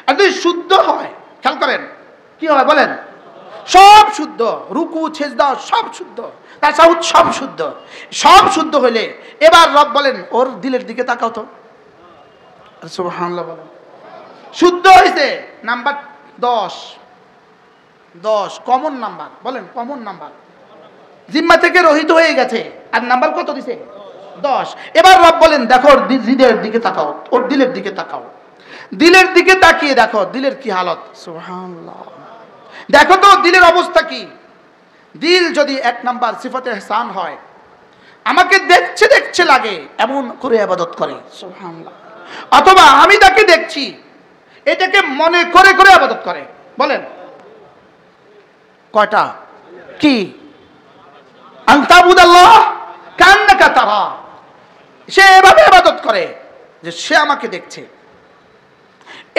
আর যদি শুদ্ধ হয়, খেয়াল করেন কি হয় বলেন, সব শুদ্ধ, রুকু সেজদা সব শুদ্ধ, তাশাহুদ সব শুদ্ধ, সব শুদ্ধ হইলে এবার রব বলেন ওর দিলের দিকে তাকাও তো, সুবহানাল্লাহ বলেন। শুদ্ধ হয়েছে নাম্বার 10 কমন নাম্বার, বলেন কমন নাম্বার, জিম্মা থেকে রহিত হয়ে গেছে, আর নাম্বার কত দিছে? 10। এবার রব বলেন দেখো ওর দিলের দিকে তাকাও, ওর দিলের দিকে তাকাও, দিলের দিকে তাকিয়ে দেখো দিলের কি হালত, সুবহানাল্লাহ। দেখো তো দিলের অবস্থা কি। দিল যদি 1 নাম্বার সিফাতে ইহসান হয়, আমাকে দেখছে দেখছে লাগে এমন করে ইবাদত করে, সুবহানাল্লাহ, অথবা আমি তাকে দেখছি এটাকে মনে করে করে ইবাদত করে। বলেন কয়টা? কি? আনতাবুদাল্লাহ কান্নাকা তারা, সে এভাবে ইবাদত করে যে সে আমাকে দেখছে।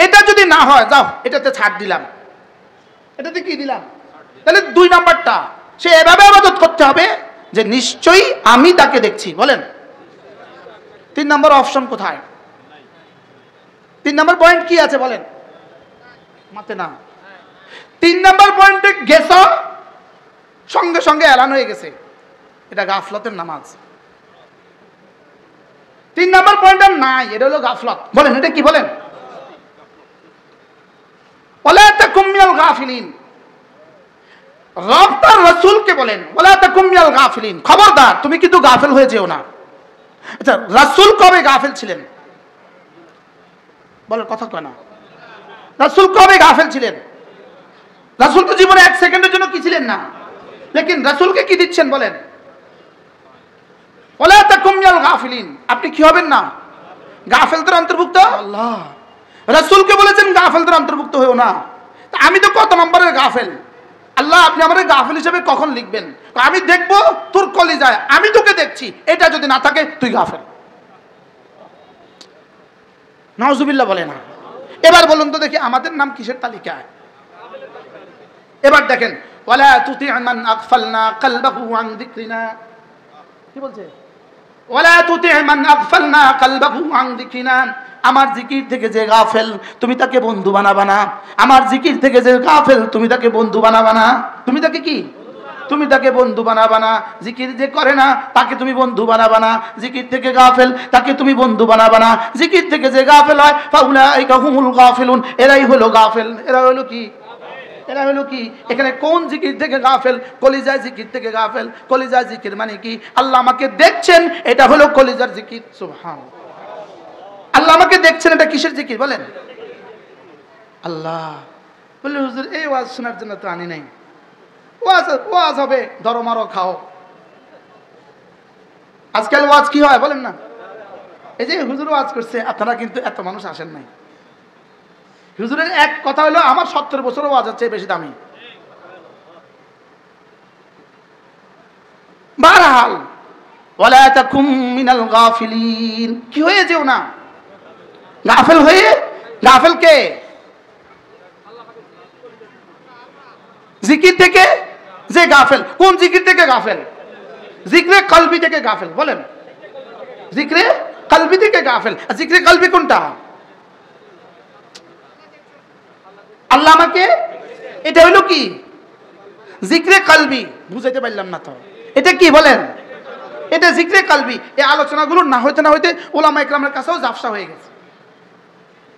এটা যদি না হয় যাও এটাতে ছাড় দিলাম, এটাতে কি দিলাম, তাহলে 2 নাম্বারটা সে এভাবে ইবাদত করতে হবে যে নিশ্চয়ই আমি তাকে দেখছি। বলেন 3 নম্বর অপশন কোথায়? 3 নম্বর পয়েন্ট কি আছে বলেন, মাতে না। 3 নম্বর পয়েন্টে গেছ, সঙ্গে সঙ্গে এলান হয়ে গেছে এটা গাফলতের নামাজ। 3 নম্বর পয়েন্টটা নাই, এটা হলো গাফলত। বলেন এটা কি? বলেন ওয়ালা তাকুম মিনাল গাফিলিন। রব তার রাসূলকে বলেন ওয়ালা তাকুম মিনাল গাফিলিন, খবরদার তুমি কিন্তু গাফিল হয়ে যেও না। আচ্ছা রাসূল কবে গাফিল ছিলেন? বলেন কথা কয় না, রাসূল কবে গাফিল ছিলেন? রাসূল তো জীবনে 1 সেকেন্ডের জন্য কি ছিলেন না, লেকিন রাসূলকে কি দিচ্ছেন বলেন ওয়ালা তাকুম মিনাল গাফিলিন, আপনি কি হবেন না? গাফিলদের অন্তর্ভুক্ত। আল্লাহ রাসূলকে বলেছেন গাফিলদের অন্তর্ভুক্ত হয়েও না। আমি তো কত নম্বরের গাফিল? আল্লাহ আপনি আমারে গাফিল হিসেবে কখন লিখবেন? আমি দেখব তোর কলিজায়, আমি তোকে দেখছি, এটা যদি না থাকে তুই গাফিল। নাউজুবিল্লাহ বলে না। এবার বলুন তো দেখি আমাদের নাম কিসের তালিকায়? এবার দেখেন ওয়ালা তুতি' মান আগফালনা কলবাহু আন যিকরিনা, কি বলছে? ওয়ালা তুতি' মান আগফালনা কলবাহু আন যিকরিনা, আমার জিকির থেকে যে গাফেল তুমি তাকে বন্ধু বানাবা না, আমার জিকির থেকে যে গাফেল তুমি তাকে বন্ধু বানাবা না, তুমি তাকে কি তুমি তাকে বন্ধু বানাবা না। জিকির যে করে না তাকে তুমি বন্ধু বানাবা না। জিকির থেকে গাফেল তাকে তুমি বন্ধু বানাবা না। জিকির থেকে যে গাফেল হয় ফাউলাইকা হুমুল গাফিলুন, এরাই হলো গাফেল। এরা হলো কি? এরা হলো কি? এখানে কোন জিকির থেকে গাফেল? কলিজায় জিকির থেকে গাফেল। কলিজায় জিকির মানে কি? আল্লাহ আমাকে দেখছেন, এটা হলো কলিজার জিকির। সুবহানাল্লাহ। আল্লাহ আমাকে দেখছেন, এটা কিসের জিকির বলেন? আল্লাহ বলে হুজুর এই ওয়াজ শোনার জন্য তো আনি নাই। ওয়াজ হবে ধরো মারো খাও। আজকাল ওয়াজ কি হয় বলেন না? এই যে হুজুর ওয়াজ করছে, আপনারা কিন্তু এত মানুষ আসেন নাই। হুজুরের এক কথা হলো আমার 70 বছর ওয়াজ হচ্ছে বেশি দামি। বারহাল ওয়ালা তাকুম মিনাল গাফিলিন, কি হয়ে যেও না গাফেল হয়ে। গাফেল কে? জিকির থেকে যে গাফেল। কোন জিকির থেকে গাফেল? জিকরে কলবি থেকে গাফেল। বলেন জিকরে কলবি থেকে গাফেল। জিকরে কলবি কোনটা? আল্লাহ আমাকে, এটা হলো কি? জিকরে কলবি। বুঝাইতে পারলাম না তো, এটা কি বলেন? এটা জিকরে কলবি। এই আলোচনাগুলো না হইতে না হইতে উলামা ইকরামের কাছেও জাফসা হয়ে গেছে।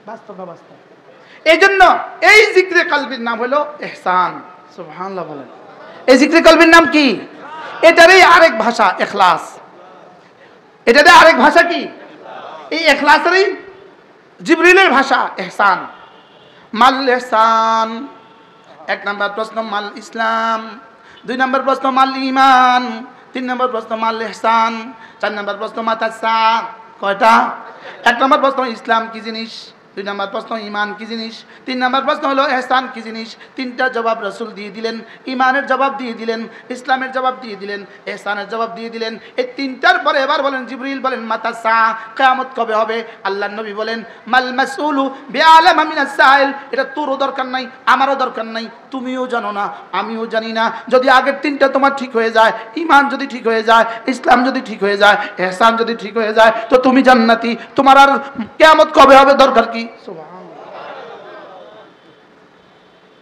বাস্তব না বাস্তব? এই জন্য এই জিকরে কলবির নাম হলো ইহসান। সুবহানাল্লাহ বলেন। এই জিকরে কলবির নাম কি? এটারই আরেক ভাষা ইখলাস। এটারই আরেক ভাষা কি? এই ইখলাসেরই জিবরিলের ভাষা ইহসান। মাল ইহসান, এক নম্বর প্রশ্ন মাল ইসলাম, 2 নম্বর প্রশ্ন মাল ঈমান, 3 নম্বর প্রশ্ন মাল ইহসান, 4 নম্বর প্রশ্ন মাতাসা। কয়টা? 1 নম্বর প্রশ্ন ইসলাম কি জিনিস, 2 নম্বর প্রশ্ন ঈমান কি জিনিস, 3 নম্বর প্রশ্ন হলো ইহসান কি জিনিস। 3টা জবাব রাসূল দিয়ে দিলেন। ঈমানের জবাব দিয়ে দিলেন, ইসলামের জবাব দিয়ে দিলেন, ইহসানের জবাব দিয়ে দিলেন। এই 3টার পরে এবার বলেন জিবরিল বলেন মাতাসা, কিয়ামত কবে হবে? আল্লাহর নবী বলেন মাল মাসউলু বিআলামা মিনাস সাইল। এটা তোরও দরকার নাই, আমারও দরকার নাই, তুমিও জানো না, আমিও জানি না। যদি আগের 3টা তোমার ঠিক হয়ে যায়, ঈমান যদি ঠিক হয়ে যায়, ইসলাম যদি ঠিক হয়ে যায়, ইহসান যদি ঠিক হয়ে যায়, তো তুমি জান্নাতি। তোমার আর কিয়ামত কবে হবে দরকার কি? সুবহানাল্লাহ।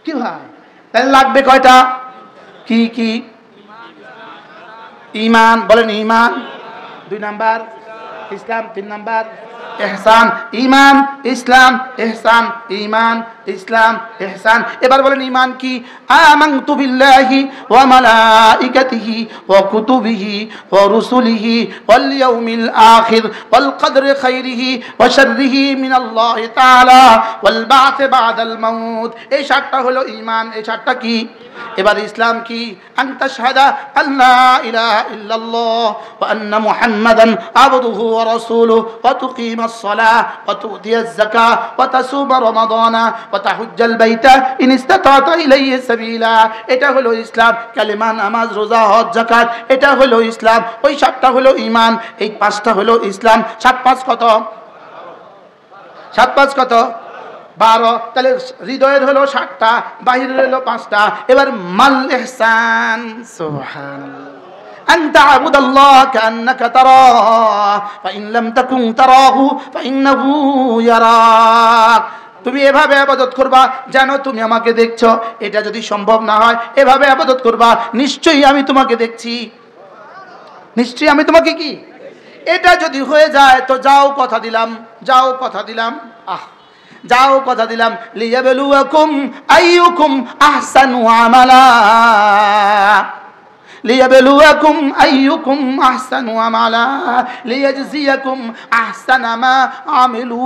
কি ভাই তাহলে লাগবে কয়টা? কি কি? ঈমান। বলেন ঈমান 2 নাম্বার, ইসলাম 3 নাম্বার, ইহসান। ঈমান ইসলাম ইহসান, ঈমান ইসলাম ইহসান। এবার বলেন ঈমান কি? আমানতু বিল্লাহি ওয়া মালাইকাতিহি ওয়া কুতুবিহি ওয়া রুসুলিহি ওয়াল ইয়াউমিল আখির ওয়াল কদরি খাইরিহি ওয়া শাররিহি মিনাল্লাহি তাআলা ওয়াল বা'থ বা'দাল মাউত। এই 7টা হলো ঈমান। এই 7টা কি? এবার ইসলাম কি? আনতা শাহাদা আল্লা ইলাহা ইল্লাল্লাহ ওয়া আন্না মুহাম্মাদান আবদুহু ওয়া রাসূলুহু ওয়া তুকিমাস সালাহ ওয়া তু'তিয়াজ যাকাহ ওয়া তাসুমা রমাদানা ওয়া তাহুজ্জাল বাইতা ইন ইসতাতা'তা ইলাইহি সাবিলা। এটা হলো ইসলাম। কালেমা, নামাজ, রোজা, হজ, যাকাত, এটা হলো ইসলাম। ওই 7টা হলো ঈমান, এই 5টা হলো ইসলাম। 7 5 কত? 7 5 কত? 12। তাহলে হৃদয়ের হলো 7টা, বাহিরের হলো 5টা। এবার মাল ইহসান। সুবহানাল্লাহ। আন তা'বুদাল্লাহ কান্নাকা তারাহু ফাইন লাম তাকুন তারাহু ফাইন্নাহু ইয়ারাক। তুমি এভাবে ইবাদত করবা যেন তুমি আমাকে দেখছো। এটা যদি সম্ভব না হয় এভাবে ইবাদত করবা, নিশ্চয়ই আমি তোমাকে দেখছি, নিশ্চয়ই আমি তোমাকে কি। এটা যদি হয়ে যায় তো যাও কথা দিলাম, যাও কথা দিলাম, যাও কথা দিলাম, লিয়াবলুয়াকুম আইয়ুকুম আহসানু আমালা, লিয়াবলুয়াকুম আইয়ুকুম আহসানু আমালা লিয়াজজিয়াকুম আহসানা মা আমিলু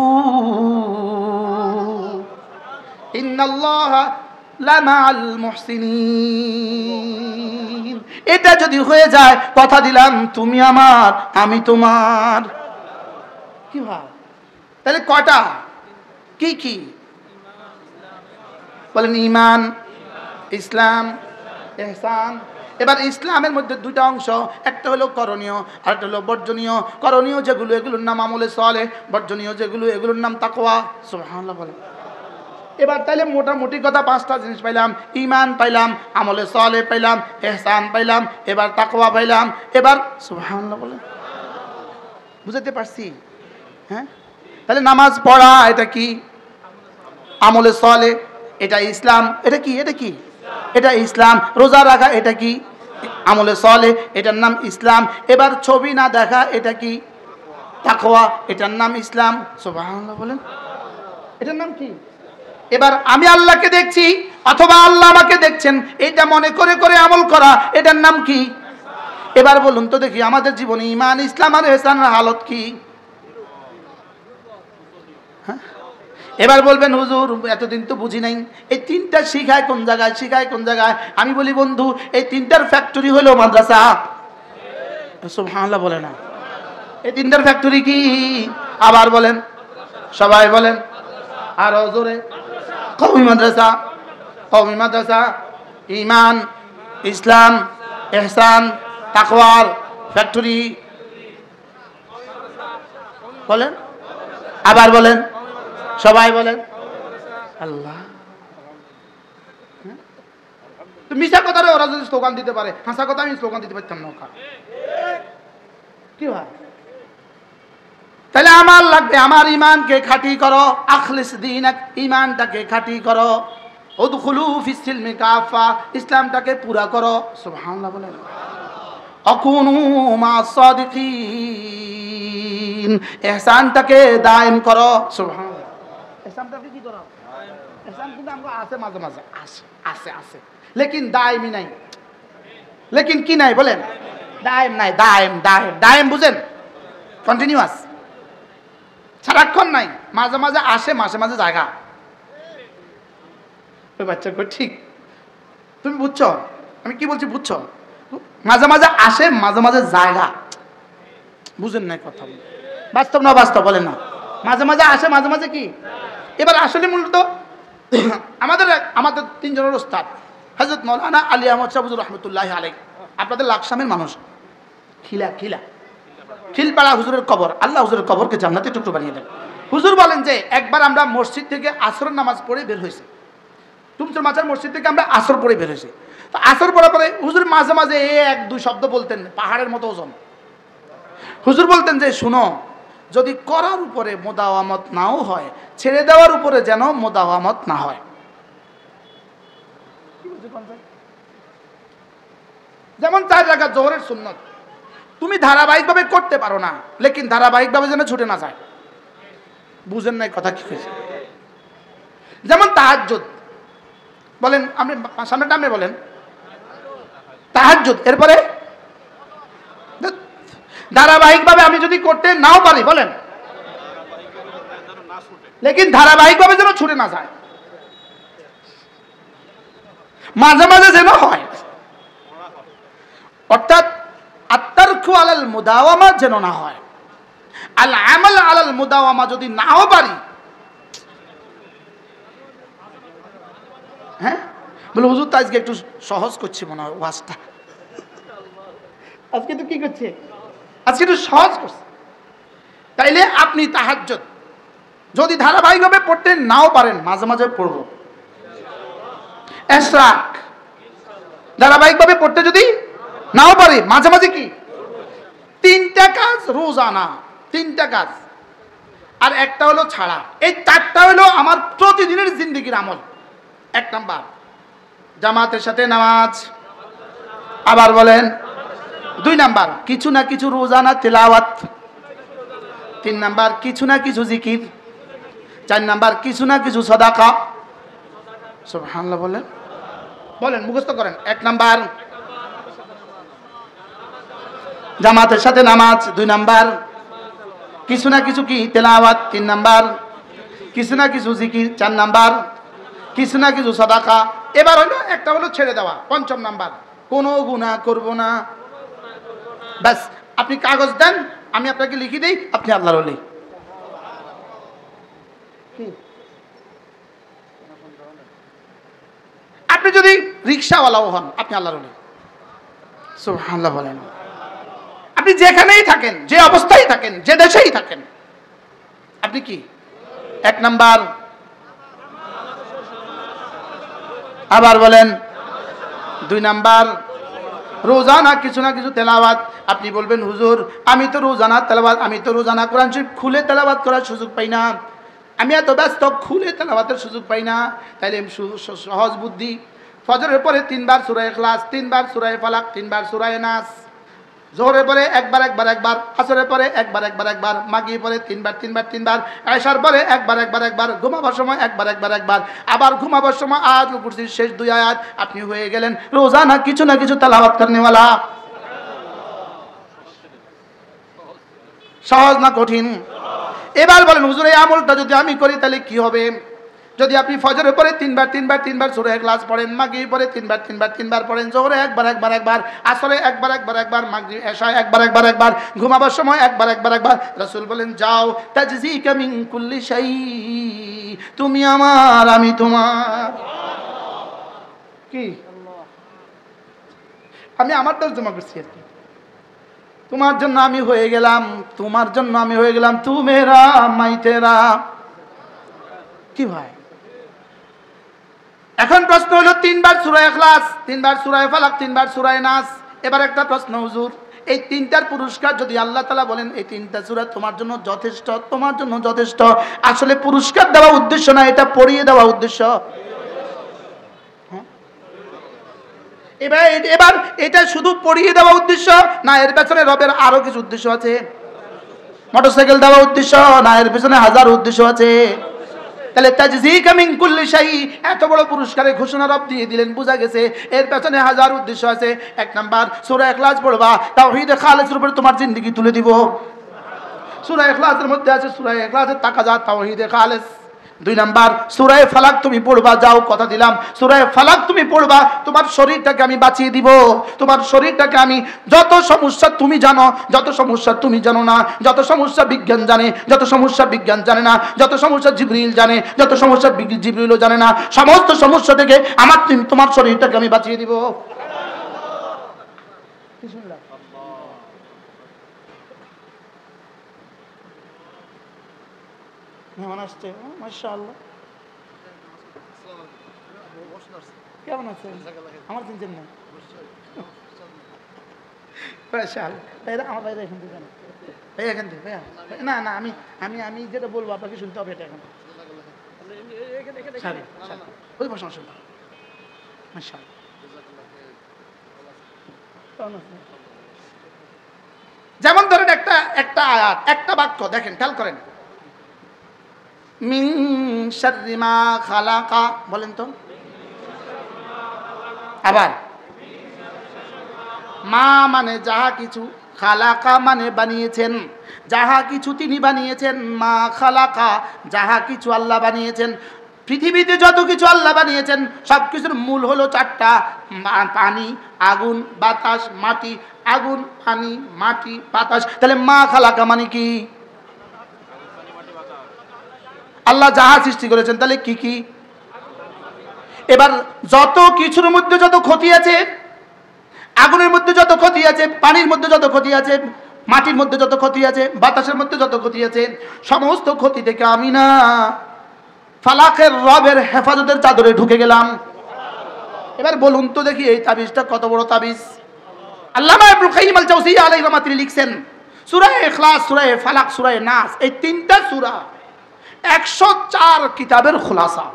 ইন্নাল্লাহা লামাআল মুহসিনিন। এটা যদি হয়ে যায় কথা দিলাম তুমি আমার, আমি তোমার। কি ভাই তাহলে কয়টা? কি কি বলেন? ঈমান, ইসলাম, ইহসান। এবার ইসলামের মধ্যে 2টা অংশ, একটা হলো করণীয় আর একটা হলো বর্জনীয়। করণীয় যেগুলো এগুলোর নাম আমলে সালেহ, বর্জনীয় যেগুলো এগুলোর নাম তাকওয়া। সুবহানাল্লাহ বলেন। এবার তাইলে মোটামুটি কথা 5টা জিনিস পাইলাম। ঈমান পাইলাম, আমলে সালেহ পাইলাম, ইহসান পাইলাম, এবার তাকওয়া পাইলাম। এবার সুবহানাল্লাহ বলেন। বুঝাতে পারছি? হ্যাঁ। তাহলে নামাজ পড়া এটা কি? আমলে সালেহ। এটা ইসলাম। এটা কি? এটা কি? এটা ইসলাম। রোজা রাখা এটা কি? আমলে সলে, এটার নাম ইসলাম। এবার ছবি না দেখা, এটা কি? তাকওয়া, এটার নাম ইসলাম। সুবহানাল্লাহ বলেন, এটার নাম কি? এবার আমি আল্লাহকে দেখছি অথবা আল্লাহ আমাকে দেখছেন, এটা মনে করে করে আমল করা, এটার নাম কি? এবার বলুন তো দেখি আমাদের জীবনে ঈমান, ইসলাম আর ইহসানের হালত কি? এবার বলবেন হুজুর এতদিন তো বুঝি নাই, এই তিনটা শিখায় কোন জায়গায়, শিখায় কোন জায়গায়? আমি বলি বন্ধু, এই তিনটার ফ্যাক্টরি হলো মাদ্রাসা। সুবহানাল্লাহ বলে না, এই তিনটার ফ্যাক্টরি কি? আবার বলেন, সবাই বলেন আর জোরে। কওমি মাদ্রাসা, কওমি মাদ্রাসা, ঈমান, ইসলাম, ইহসান, তাকওয়ার ফ্যাক্টরি। বলেন, আবার বলেন, সবাই বলেন। আল্লাহ, মিশা কথা ওরা যদি স্লোগান দিতে পারে, হাসা কথা আমি স্লোগান দিতে পারতাম না। কি হয়? তাহলে আমার লাগবে আমার ইমানকে খাঁটি করো, আখলিস দীনাক, ইমানটাকে খাঁটি করো। উদখুলু ফিস সিলমি কাফা, ইসলামটাকে পুরা করো। সুবহানাল্লাহ বলেন। আকুনু মা'আস সাদিকিন, ইহসানটাকে দায়েম করো। সুবহানাল্লাহ, ইহসানটাকে কি করো? ইহসান কিন্তু আমরা আছে মাঝে মাঝে, আছে আছে, লেকিন দায়েমই নাই। লেকিন কি নাই বলেন? দায়েম নাই। দায়েম দায়েম দায়েম বুঝেন? কন্টিনিউয়াস, সারাক্ষণ নাই, মাঝে মাঝে আসে, মাঝে মাঝে জায়গা। বাচ্চা কই ঠিক, তুমি বুঝছো আমি কি বলছি? বুঝছো? মাঝে মাঝে আসে, মাঝে মাঝে জায়গা। বুঝেন নাই কথা? বাস্তব না বাস্তব বলেন না? মাঝে মাঝে আসে, মাঝে মাঝে কি? এবার আসলে মূলত আমাদের তিনজনের ওস্তাদ হযরত মাওলানা আলী আহমদ শাহ হুজুর রহমতুল্লাহ আলাইহি, আপনাদের লাকসামের মানুষ, খিলপাড়া হুজুরের কবর, আল্লাহ হুজুরের কবরকে জান্নাতে টুকরো বানিয়ে দেন। হুজুর বলেন যে একবার আমরা মসজিদ থেকে আসরের নামাজ পড়ে বের হয়েছি, টুমচুর মাচার মসজিদ থেকে আমরা আসর পড়ে বের হয়েছি। তো আসর পড়ার পরে হুজুর মাঝে মাঝে এক দুই শব্দ বলতেন, পাহাড়ের মতো ওজন। হুজুর বলতেন যে শুনো, যদি করার উপরে মোদাওয়ামত নাও হয়, ছেড়ে দেওয়ার উপরে যেন মোদাওয়ামত না হয়। যেমন 4 রাকাত জোহরের সুন্নত তুমি ধারাবাহিকভাবে করতে পারো না, লেকিন ধারাবাহিকভাবে যেন ছুটে না যায়। বুঝেন নাই কথা কি হয়েছে? যেমন তাহাজ্জুদ বলেন, আপনি সামনেটা আপনি বলেন তাহাজ্জুদ, এরপরে ধারাবাহিকভাবে আমি যদি করতে নাও পারি বলেন, লেকিন ধারাবাহিকভাবে যেন ছুটে না যায়, মাঝে মাঝে যেন হয়। অর্থাৎ আত্তারকু আলাল মুদাওয়ামা যেন না হয়, আল আমাল আলাল মুদাওয়ামা যদি নাও পারি। হ্যাঁ বলে হুজুর তো আজকে একটু সহজ করছি মনে হয় ওয়াজটা, আজকে তো কি করছে, আজকে একটু সহজ করছে। তাইলে আপনি তাহাজ্জুদ যদি ধারাবাহিকভাবে পড়তে নাও পারেন, মাঝে মাঝে পড়ব। ইশরাক ধারাবাহিকভাবে পড়তে যদি নাও পারি, মাঝে মাঝে কি? 3টা কাজ রোজানা, 3টা কাজ, আর একটা হলো ছাড়া। এই 4টা হলো আমার প্রতিদিনের জিন্দেগির আমল। 1 নাম্বার জামাতের সাথে নামাজ, আবার বলেন 2 নাম্বার কিছু না কিছু রোজানা তেলাওয়াত, 3 নাম্বার কিছু না কিছু জিকির, 4 নাম্বার কিছু না কিছু সাদাকা। সুবহানাল্লাহ বলেন, বলেন মুখস্থ করেন। 1 নাম্বার জামাতের সাথে নামাজ, 2 নাম্বার কিছু না কিছু কি তেলাওয়াত, 3 নাম্বার কিছু না কিছু জিকির, 4 নাম্বার কিছু না কিছু সাদাকা। এবার হলো একটা হলো ছেড়ে দেওয়া, 5ম নাম্বার কোনো গুনাহ করব না। বাস আপনি কাগজ দেন, আমি আপনাকে লিখে দেই, আপনি আল্লাহর ওলি। আপনি যদি রিকশাওয়ালাও হন, আপনি আল্লাহর ওলি। সুবহানাল্লাহ বলেন। আপনি যেখানেই থাকেন, যে অবস্থায় থাকেন, যে দেশেই থাকেন, আপনি কি? 1 নাম্বার আবার বলেন 2 নাম্বার রোজানা কিছু না কিছু তেলাওয়াত। আপনি বলবেন হুজুর আমি তো রোজানা তেলাওয়াত, আমি তো রোজানা কোরআন শরীফ খুলে তেলাওয়াত করার সুযোগ পাই না, আমি এত ব্যস্ত খুলে তেলাওয়াতের সুযোগ পাই না। তাইলে সহজ বুদ্ধি, ফজরের পরে 3 বার সূরা ইখলাস, 3 বার সূরা ফালাক, 3 বার সূরা নাস। জোহরের পরে একবার, আসরের পরে একবার, মাগরিবের পরে 3 বার, 3 বার, এশার পরে একবার, ঘুমাবার সময় একবার, আবার ঘুমাবার সময় আয়াতুল কুরসির শেষ 2 আয়াত। আপনি হয়ে গেলেন রোজানা কিছু না কিছু তেলাওয়াত করনেওয়ালা। সহজ না কঠিন? এবার বলেন হুজুর এই আমলটা যদি আমি করি তাহলে কি হবে? যদি আপনি ফজরের পরে 3 বার সূরা ইখলাস পড়েন, মাগরিবের পরে 3 বার পড়েন, জোহরে একবার, আসরে একবার, মাগরিব এশায় একবার, ঘুমাবার সময় একবার। রাসূল বলেন যাও তাজজিকা মিন কুল্লি শাই, তুমি আমার আমি তোমার। কি আমি আমার তর্জমা করছি আর কি। তোমার জন্য আমি হয়ে গেলাম, তোমার জন্য আমি হয়ে গেলাম তু মেরা মাই তেরা। কি ভাই, এখন প্রশ্ন হলো 3 বার সূরা ইখলাস, 3 বার সূরা ফালাক, 3 বার সূরা নাস। এবার একটা প্রশ্ন হুজুর, এই 3টার পুরস্কার যদি আল্লাহ তাআলা বলেন এই 3টা সূরা তোমার জন্য যথেষ্ট, তোমার জন্য যথেষ্ট, আসলে পুরস্কার দেওয়া উদ্দেশ্য না, এটা পড়িয়ে দেওয়া উদ্দেশ্য। এবার এটা শুধু পড়িয়ে দেওয়া উদ্দেশ্য না, এর পেছনে রবের আরো কিছু উদ্দেশ্য আছে? মোটরসাইকেল দেওয়া উদ্দেশ্য না, এর পেছনে হাজার উদ্দেশ্য আছে? তাহলে তাজজিকা মিন কুল্লি শাই, এত বড় পুরস্কারের ঘোষণা রব দিয়ে দিলেন, বোঝা গেছে এর পেছনে হাজার উদ্দেশ্য আছে। 1 নাম্বার সূরা ইখলাস পড়বা, তাওহীদে খালিসের উপর তোমার জিন্দেগি তুলে দিব। সূরা ইখলাসের মধ্যে আছে সূরা ইখলাসের তাকাজা তাওহীদে খালিস। 2 নাম্বার সূরা ফালাক তুমি পড়বা, যাও কথা দিলাম সূরা ফালাক তুমি পড়বা, তোমার শরীরটাকে আমি বাঁচিয়ে দিব। তোমার শরীরটাকে আমি, যত সমস্যা তুমি জানো, যত সমস্যা তুমি জানো না, যত সমস্যা বিজ্ঞান জানে, যত সমস্যা বিজ্ঞান জানে না, যত সমস্যা জিবরিল জানে, যত সমস্যা জিবরিলও জানে না, সমস্ত সমস্যা থেকে আমার তোমার শরীরটাকে আমি বাঁচিয়ে দিব। মেহমান আসছে, মাশাআল্লাহ। কেমন আছেন? আমার চিনছেন না? মাশাআল্লাহ। ভাইরা আমার ভাইরা এখান থেকে, ভাই এখান থেকে, ভাইয়া না না আমি আমি আমি যেটা বলবো আপনাকে শুনতে হবে, এটা এখন ওই বসুন আসুন। মাশাআল্লাহ। যেমন ধরেন একটা আয়াত, একটা বাক্য দেখেন, খেয়াল করেন, মিন শাররি মা খালাকা, বলেন তো। আবার মা মানে যাহা কিছু, খালাকা মানে বানিয়েছেন, যাহা কিছু তিনি বানিয়েছেন। মা খালাকা, যাহা কিছু আল্লাহ বানিয়েছেন। পৃথিবীতে যত কিছু আল্লাহ বানিয়েছেন সব কিছুর মূল হলো 4টা, পানি, আগুন, বাতাস, মাটি। আগুন, পানি, মাটি, বাতাস। তাহলে মা খালাকা মানে কি? আল্লাহ যাহা সৃষ্টি করেছেন, তাহলে কি কি? এবার যত কিছুর মধ্যে যত ক্ষতি আছে, আগুনের মধ্যে যত ক্ষতি আছে, পানির মধ্যে যত ক্ষতি আছে, মাটির মধ্যে যত ক্ষতি আছে, বাতাসের মধ্যে যত ক্ষতি আছে, সমস্ত ক্ষতি থেকে আমি না ফালাকের রবের হেফাজতের চাদরে ঢুকে গেলাম। এবার বলুন তো দেখি এই তাবিজটা কত বড় তাবিজ। আল্লামা ইবনুল কাইয়িম আল জাওজিয়্যা আলাইহিস রাহমাতুল্লাহ লিখছেন, সূরা ইখলাস, সূরা ফালাক, সূরা নাস, এই 3টা সূরা 104 কিতাবের খুলাসা।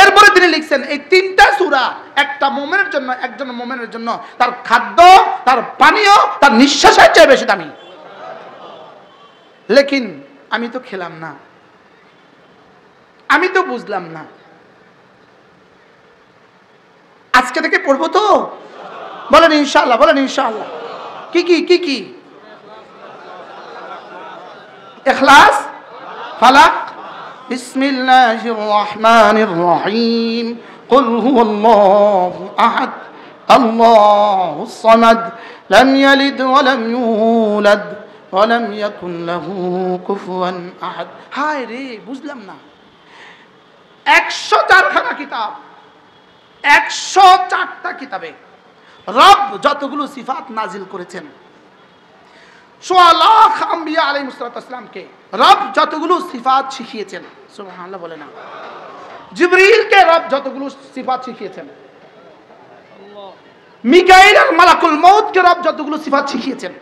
এরপরে তিনি লিখছেন এই 3টা সূরা একটা মুমিনের জন্য, একজন মুমিনের জন্য তার খাদ্য, তার পানীয়, তার নিঃশ্বাসের চেয়ে বেশি দামি। লেকিন আমি তো খেলাম না, আমি তো বুঝলাম না, আজকে থেকে পড়বো তো? বলেন ইনশাআল্লাহ, বলেন ইনশাআল্লাহ। কি কি কি কি? ইখলাস, ফালাক, বিসমিল্লাহির রহমানির রহিম, কুল হুয়াল্লাহু আহাদ, আল্লাহুস সামাদ, লাম ইয়ালিদ ওয়া লাম ইউলাদ ওয়া লাম ইয়াকুন লাহু কুফুয়ান আহাদ। হায় রে, বুঝলাম না। 104 খানা কিতাব, 104টা কিতাবে রব যতগুলো সিফাত নাজিল করেছেন, 1.25 লাখ আম্বিয়া আলাইহিস সালামকে রব যতগুলো সিফাত শিখিয়েছেন, সুবহানাল্লাহ বলে না। জিবরিলকে রব যতগুলো সিফাত শিখিয়েছেন, মিকাইল আর মালাকুল মউতকে রব যতগুলো সিফাত শিখিয়েছেন,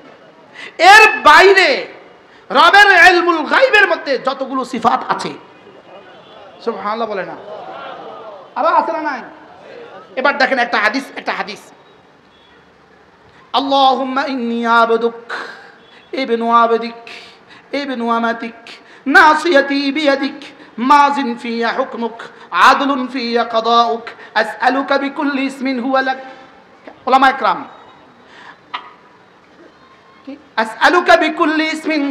এর বাইরে রবের ইলমুল গায়বের মধ্যে যতগুলো সিফাত আছে, সুবহানাল্লাহ বলে না। আবার আছে না নাই? এবার দেখেন একটা হাদিস আল্লাহুম্মা ইন্নী আবদুক ইবনু আবদিক ইবনু আমাতিক নাসিয়াতি বিয়াদিক মাযিন ফিয়া হুকমুক আদলুন ফিয়া কাদাউক আসআলুকা বিকুল্লি ইসমিন হুয়া লাক। উলামা ইকরাম, আসআলুকা বিকুল্লি ইসমিন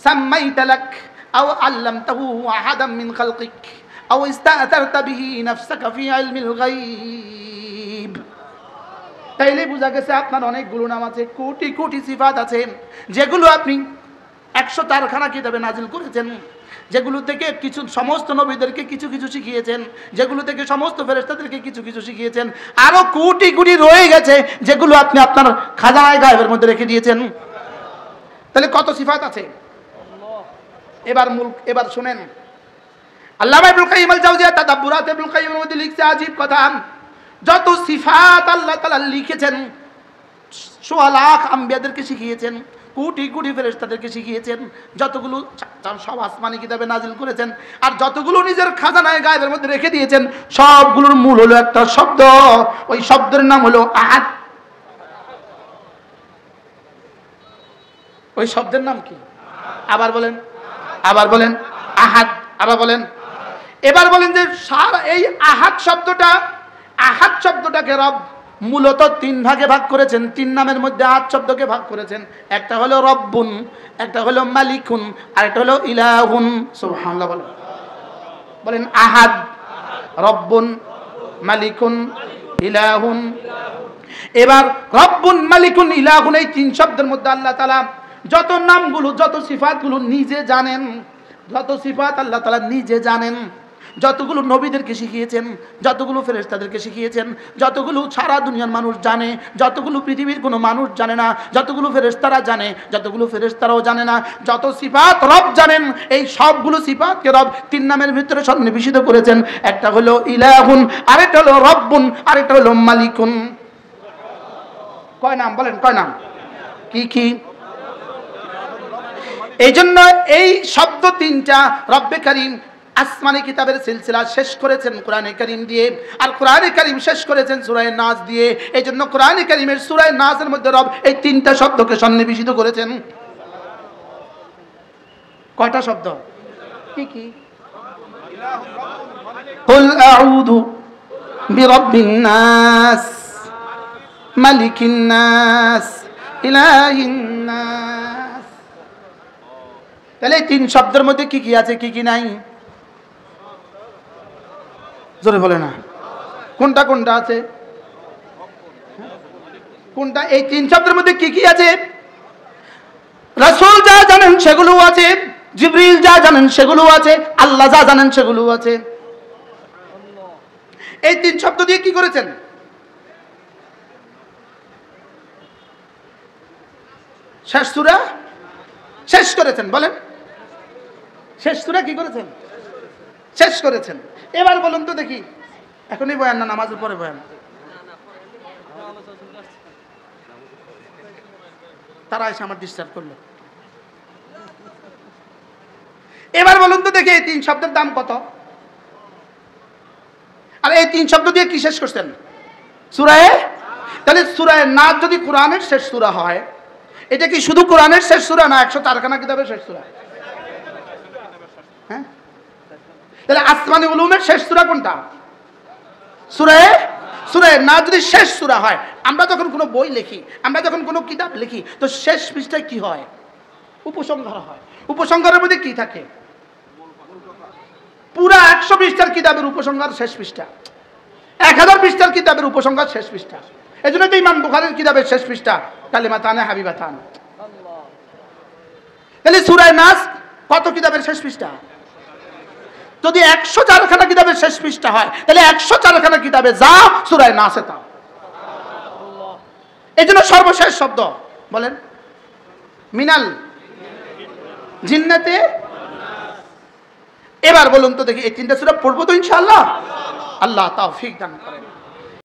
সাম্মাইতা লাক আও আল্লামতাহু আহাদাম মিন খালকিক আও ইস্তাআতারতা বিহি নাফসাকা ফি ইলমিল গায়ব। তাইলে বোঝা গেছে আপনার অনেকগুলো নাম আছে, কোটি কোটি সিফাত আছে, যেগুলো আপনি 104খানা কিতাবে নাজিল করেছেন, যেগুলো থেকে কিছু সমস্ত নবীদেরকে কিছু কিছু শিখিয়েছেন, যেগুলো থেকে সমস্ত ফেরেশতাদেরকে কিছু কিছু শিখিয়েছেন, আরো কোটি কোটি রয়ে গেছে যেগুলো আপনি আপনার খাজানায়ে গায়বের মধ্যে রেখে দিয়েছেন। তাহলে কত সিফাত আছে? এবার শুনেন, আল্লামা ইবনুল কাইয়িম আল জাওজিয়া তাদাব্বুরাত ইবনুল কাইয়িমের মধ্যে লিখছে আজীব কথা, যত সিফাত আল্লাহ তাআলা লিখেছেন, 100 লাখ আম্বিয়াদেরকে শিখিয়েছেন, কোটি কোটি ফেরেশতাদেরকে শিখিয়েছেন, যতগুলো সব আসমানি কিতাবে নাজিল করেছেন, আর যতগুলো নিজের খাজানায়ে গায়বের মধ্যে রেখে দিয়েছেন, সবগুলোর মূল হলো একটা শব্দ, ওই শব্দের নাম হলো আহাদ। ওই শব্দের নাম কি? আবার বলেন আহাদ। আবার বলেন। এবার বলেন যে এই আহাদ শব্দটাকে রব মূলত 3 ভাগে ভাগ করেছেন। 3 নামের মধ্যে আহাদ শব্দকে ভাগ করেছেন। একটা হলো রব্বুন, একটা হলো মালিকুন, আর একটা হলো ইলাহুন। সুবহানাল্লাহ বলেন আহাদ, রব্বুন, মালিকুন, ইলাহুন। এবার রব্বুন, মালিকুন, ইলাহুন এই 3 শব্দের মধ্যে আল্লাহ তাআলা যত নামগুলো, যত সিফাতগুলো নিজে জানেন, যত সিফাত আল্লাহ তাআলা নিজে জানেন, যতগুলো নবীদেরকে শিখিয়েছেন, যতগুলো ফেরেশতাদেরকে শিখিয়েছেন, যতগুলো সারা দুনিয়ার মানুষ জানে, যতগুলো পৃথিবীর কোনো মানুষ জানে না, যতগুলো ফেরেশতারা জানে, যতগুলো ফেরেশতারাও জানে না, যত সিফাত রব জানেন, এই সবগুলো সিফাতকে রব 3 নামের ভিতরে সন্নিবেশিত করেছেন। একটা হলো ইলাহুন, আরেকটা হলো রব্বুন, আরেকটা হলো মালিকুন। কয় নাম বলেন? কয় নাম? কি? এই জন্য এই শব্দ 3টা রব্বে কারীম আসমানি কিতাবের সিলসিলা শেষ করেছেন কোরআনে কারীম দিয়ে, আর কোরআনে কারীম শেষ করেছেন সূরা নাস দিয়ে। এই জন্য কোরআনে কারীমের সূরা নাসের মধ্যে রব এই 3টা শব্দকে সন্নিবেশিত করেছেন। কয়টা শব্দ? কি? কুল আউযু বিরাব্বিন নাস, মালিকিন নাস, ইলাহিন নাস। তাহলে এই 3 শব্দের মধ্যে কি আছে, কি নাই? জোরে বলে না। কোনটা আছে? কোনটা? এই 3 শব্দের মধ্যে কি আছে? রাসূল যা জানেন সেগুলো আছে, জিবরিল যা জানেন সেগুলো আছে, আল্লাহ যা জানেন সেগুলো আছে। এই 3 শব্দ দিয়ে কি করেছেন? শেষ সূরা শেষ করেছেন। বলেন, শেষ সূরা কি করেছেন? শেষ করেছেন। এবার বলুন তো দেখি, এখনই বয়ান না, নামাজের পরে বয়ান? তারা এসে আমার ডিস্টার্ব করলো। এবার বলুন তো দেখি, এই 3 শব্দের দাম কত? আর এই 3 শব্দ দিয়ে কি শেষ করছেন? সূরায়ে। তাহলে সূরায়ে নাস যদি কোরআনের শেষ সূরা হয়, এটা কি শুধু কোরআনের শেষ সূরা না 104খানা কিতাবের শেষ সূরা? হ্যাঁ, তাহলে আসমানি উলুমের শেষ সূরা কোনটা? সূরা নাস যদি শেষ সূরা হয়, আমরা যখন কোনো বই লিখি, আমরা যখন কোনো কিতাব লিখি, তো শেষ পৃষ্ঠায় কি হয়? উপসংহার হয়। উপসংহারের মধ্যে কি থাকে? পুরা 100 পৃষ্ঠার কিতাবের উপসংহার শেষ পৃষ্ঠা, 1000 পৃষ্ঠার কিতাবের উপসংহার শেষ পৃষ্ঠা। এই জন্য তো ইমাম বুখারীর কিতাবের শেষ পৃষ্ঠা কালিমাতানে হাবিবাতান। তাহলে সূরা নাস কত কিতাবের শেষ পৃষ্ঠা? যদি 104খানা কিতাবের শেষ পৃষ্ঠা হয়, তাহলে 104খানা কিতাবে যা সূরা নাসে তা। এই জন্য সর্বশেষ শব্দ বলেন মিনাল জিন্নাতে। এবার বলুন তো দেখি, এই 3টা সূরা পড়বো তো ইনশাআল্লাহ? আল্লাহ তাওফিক দান করেন।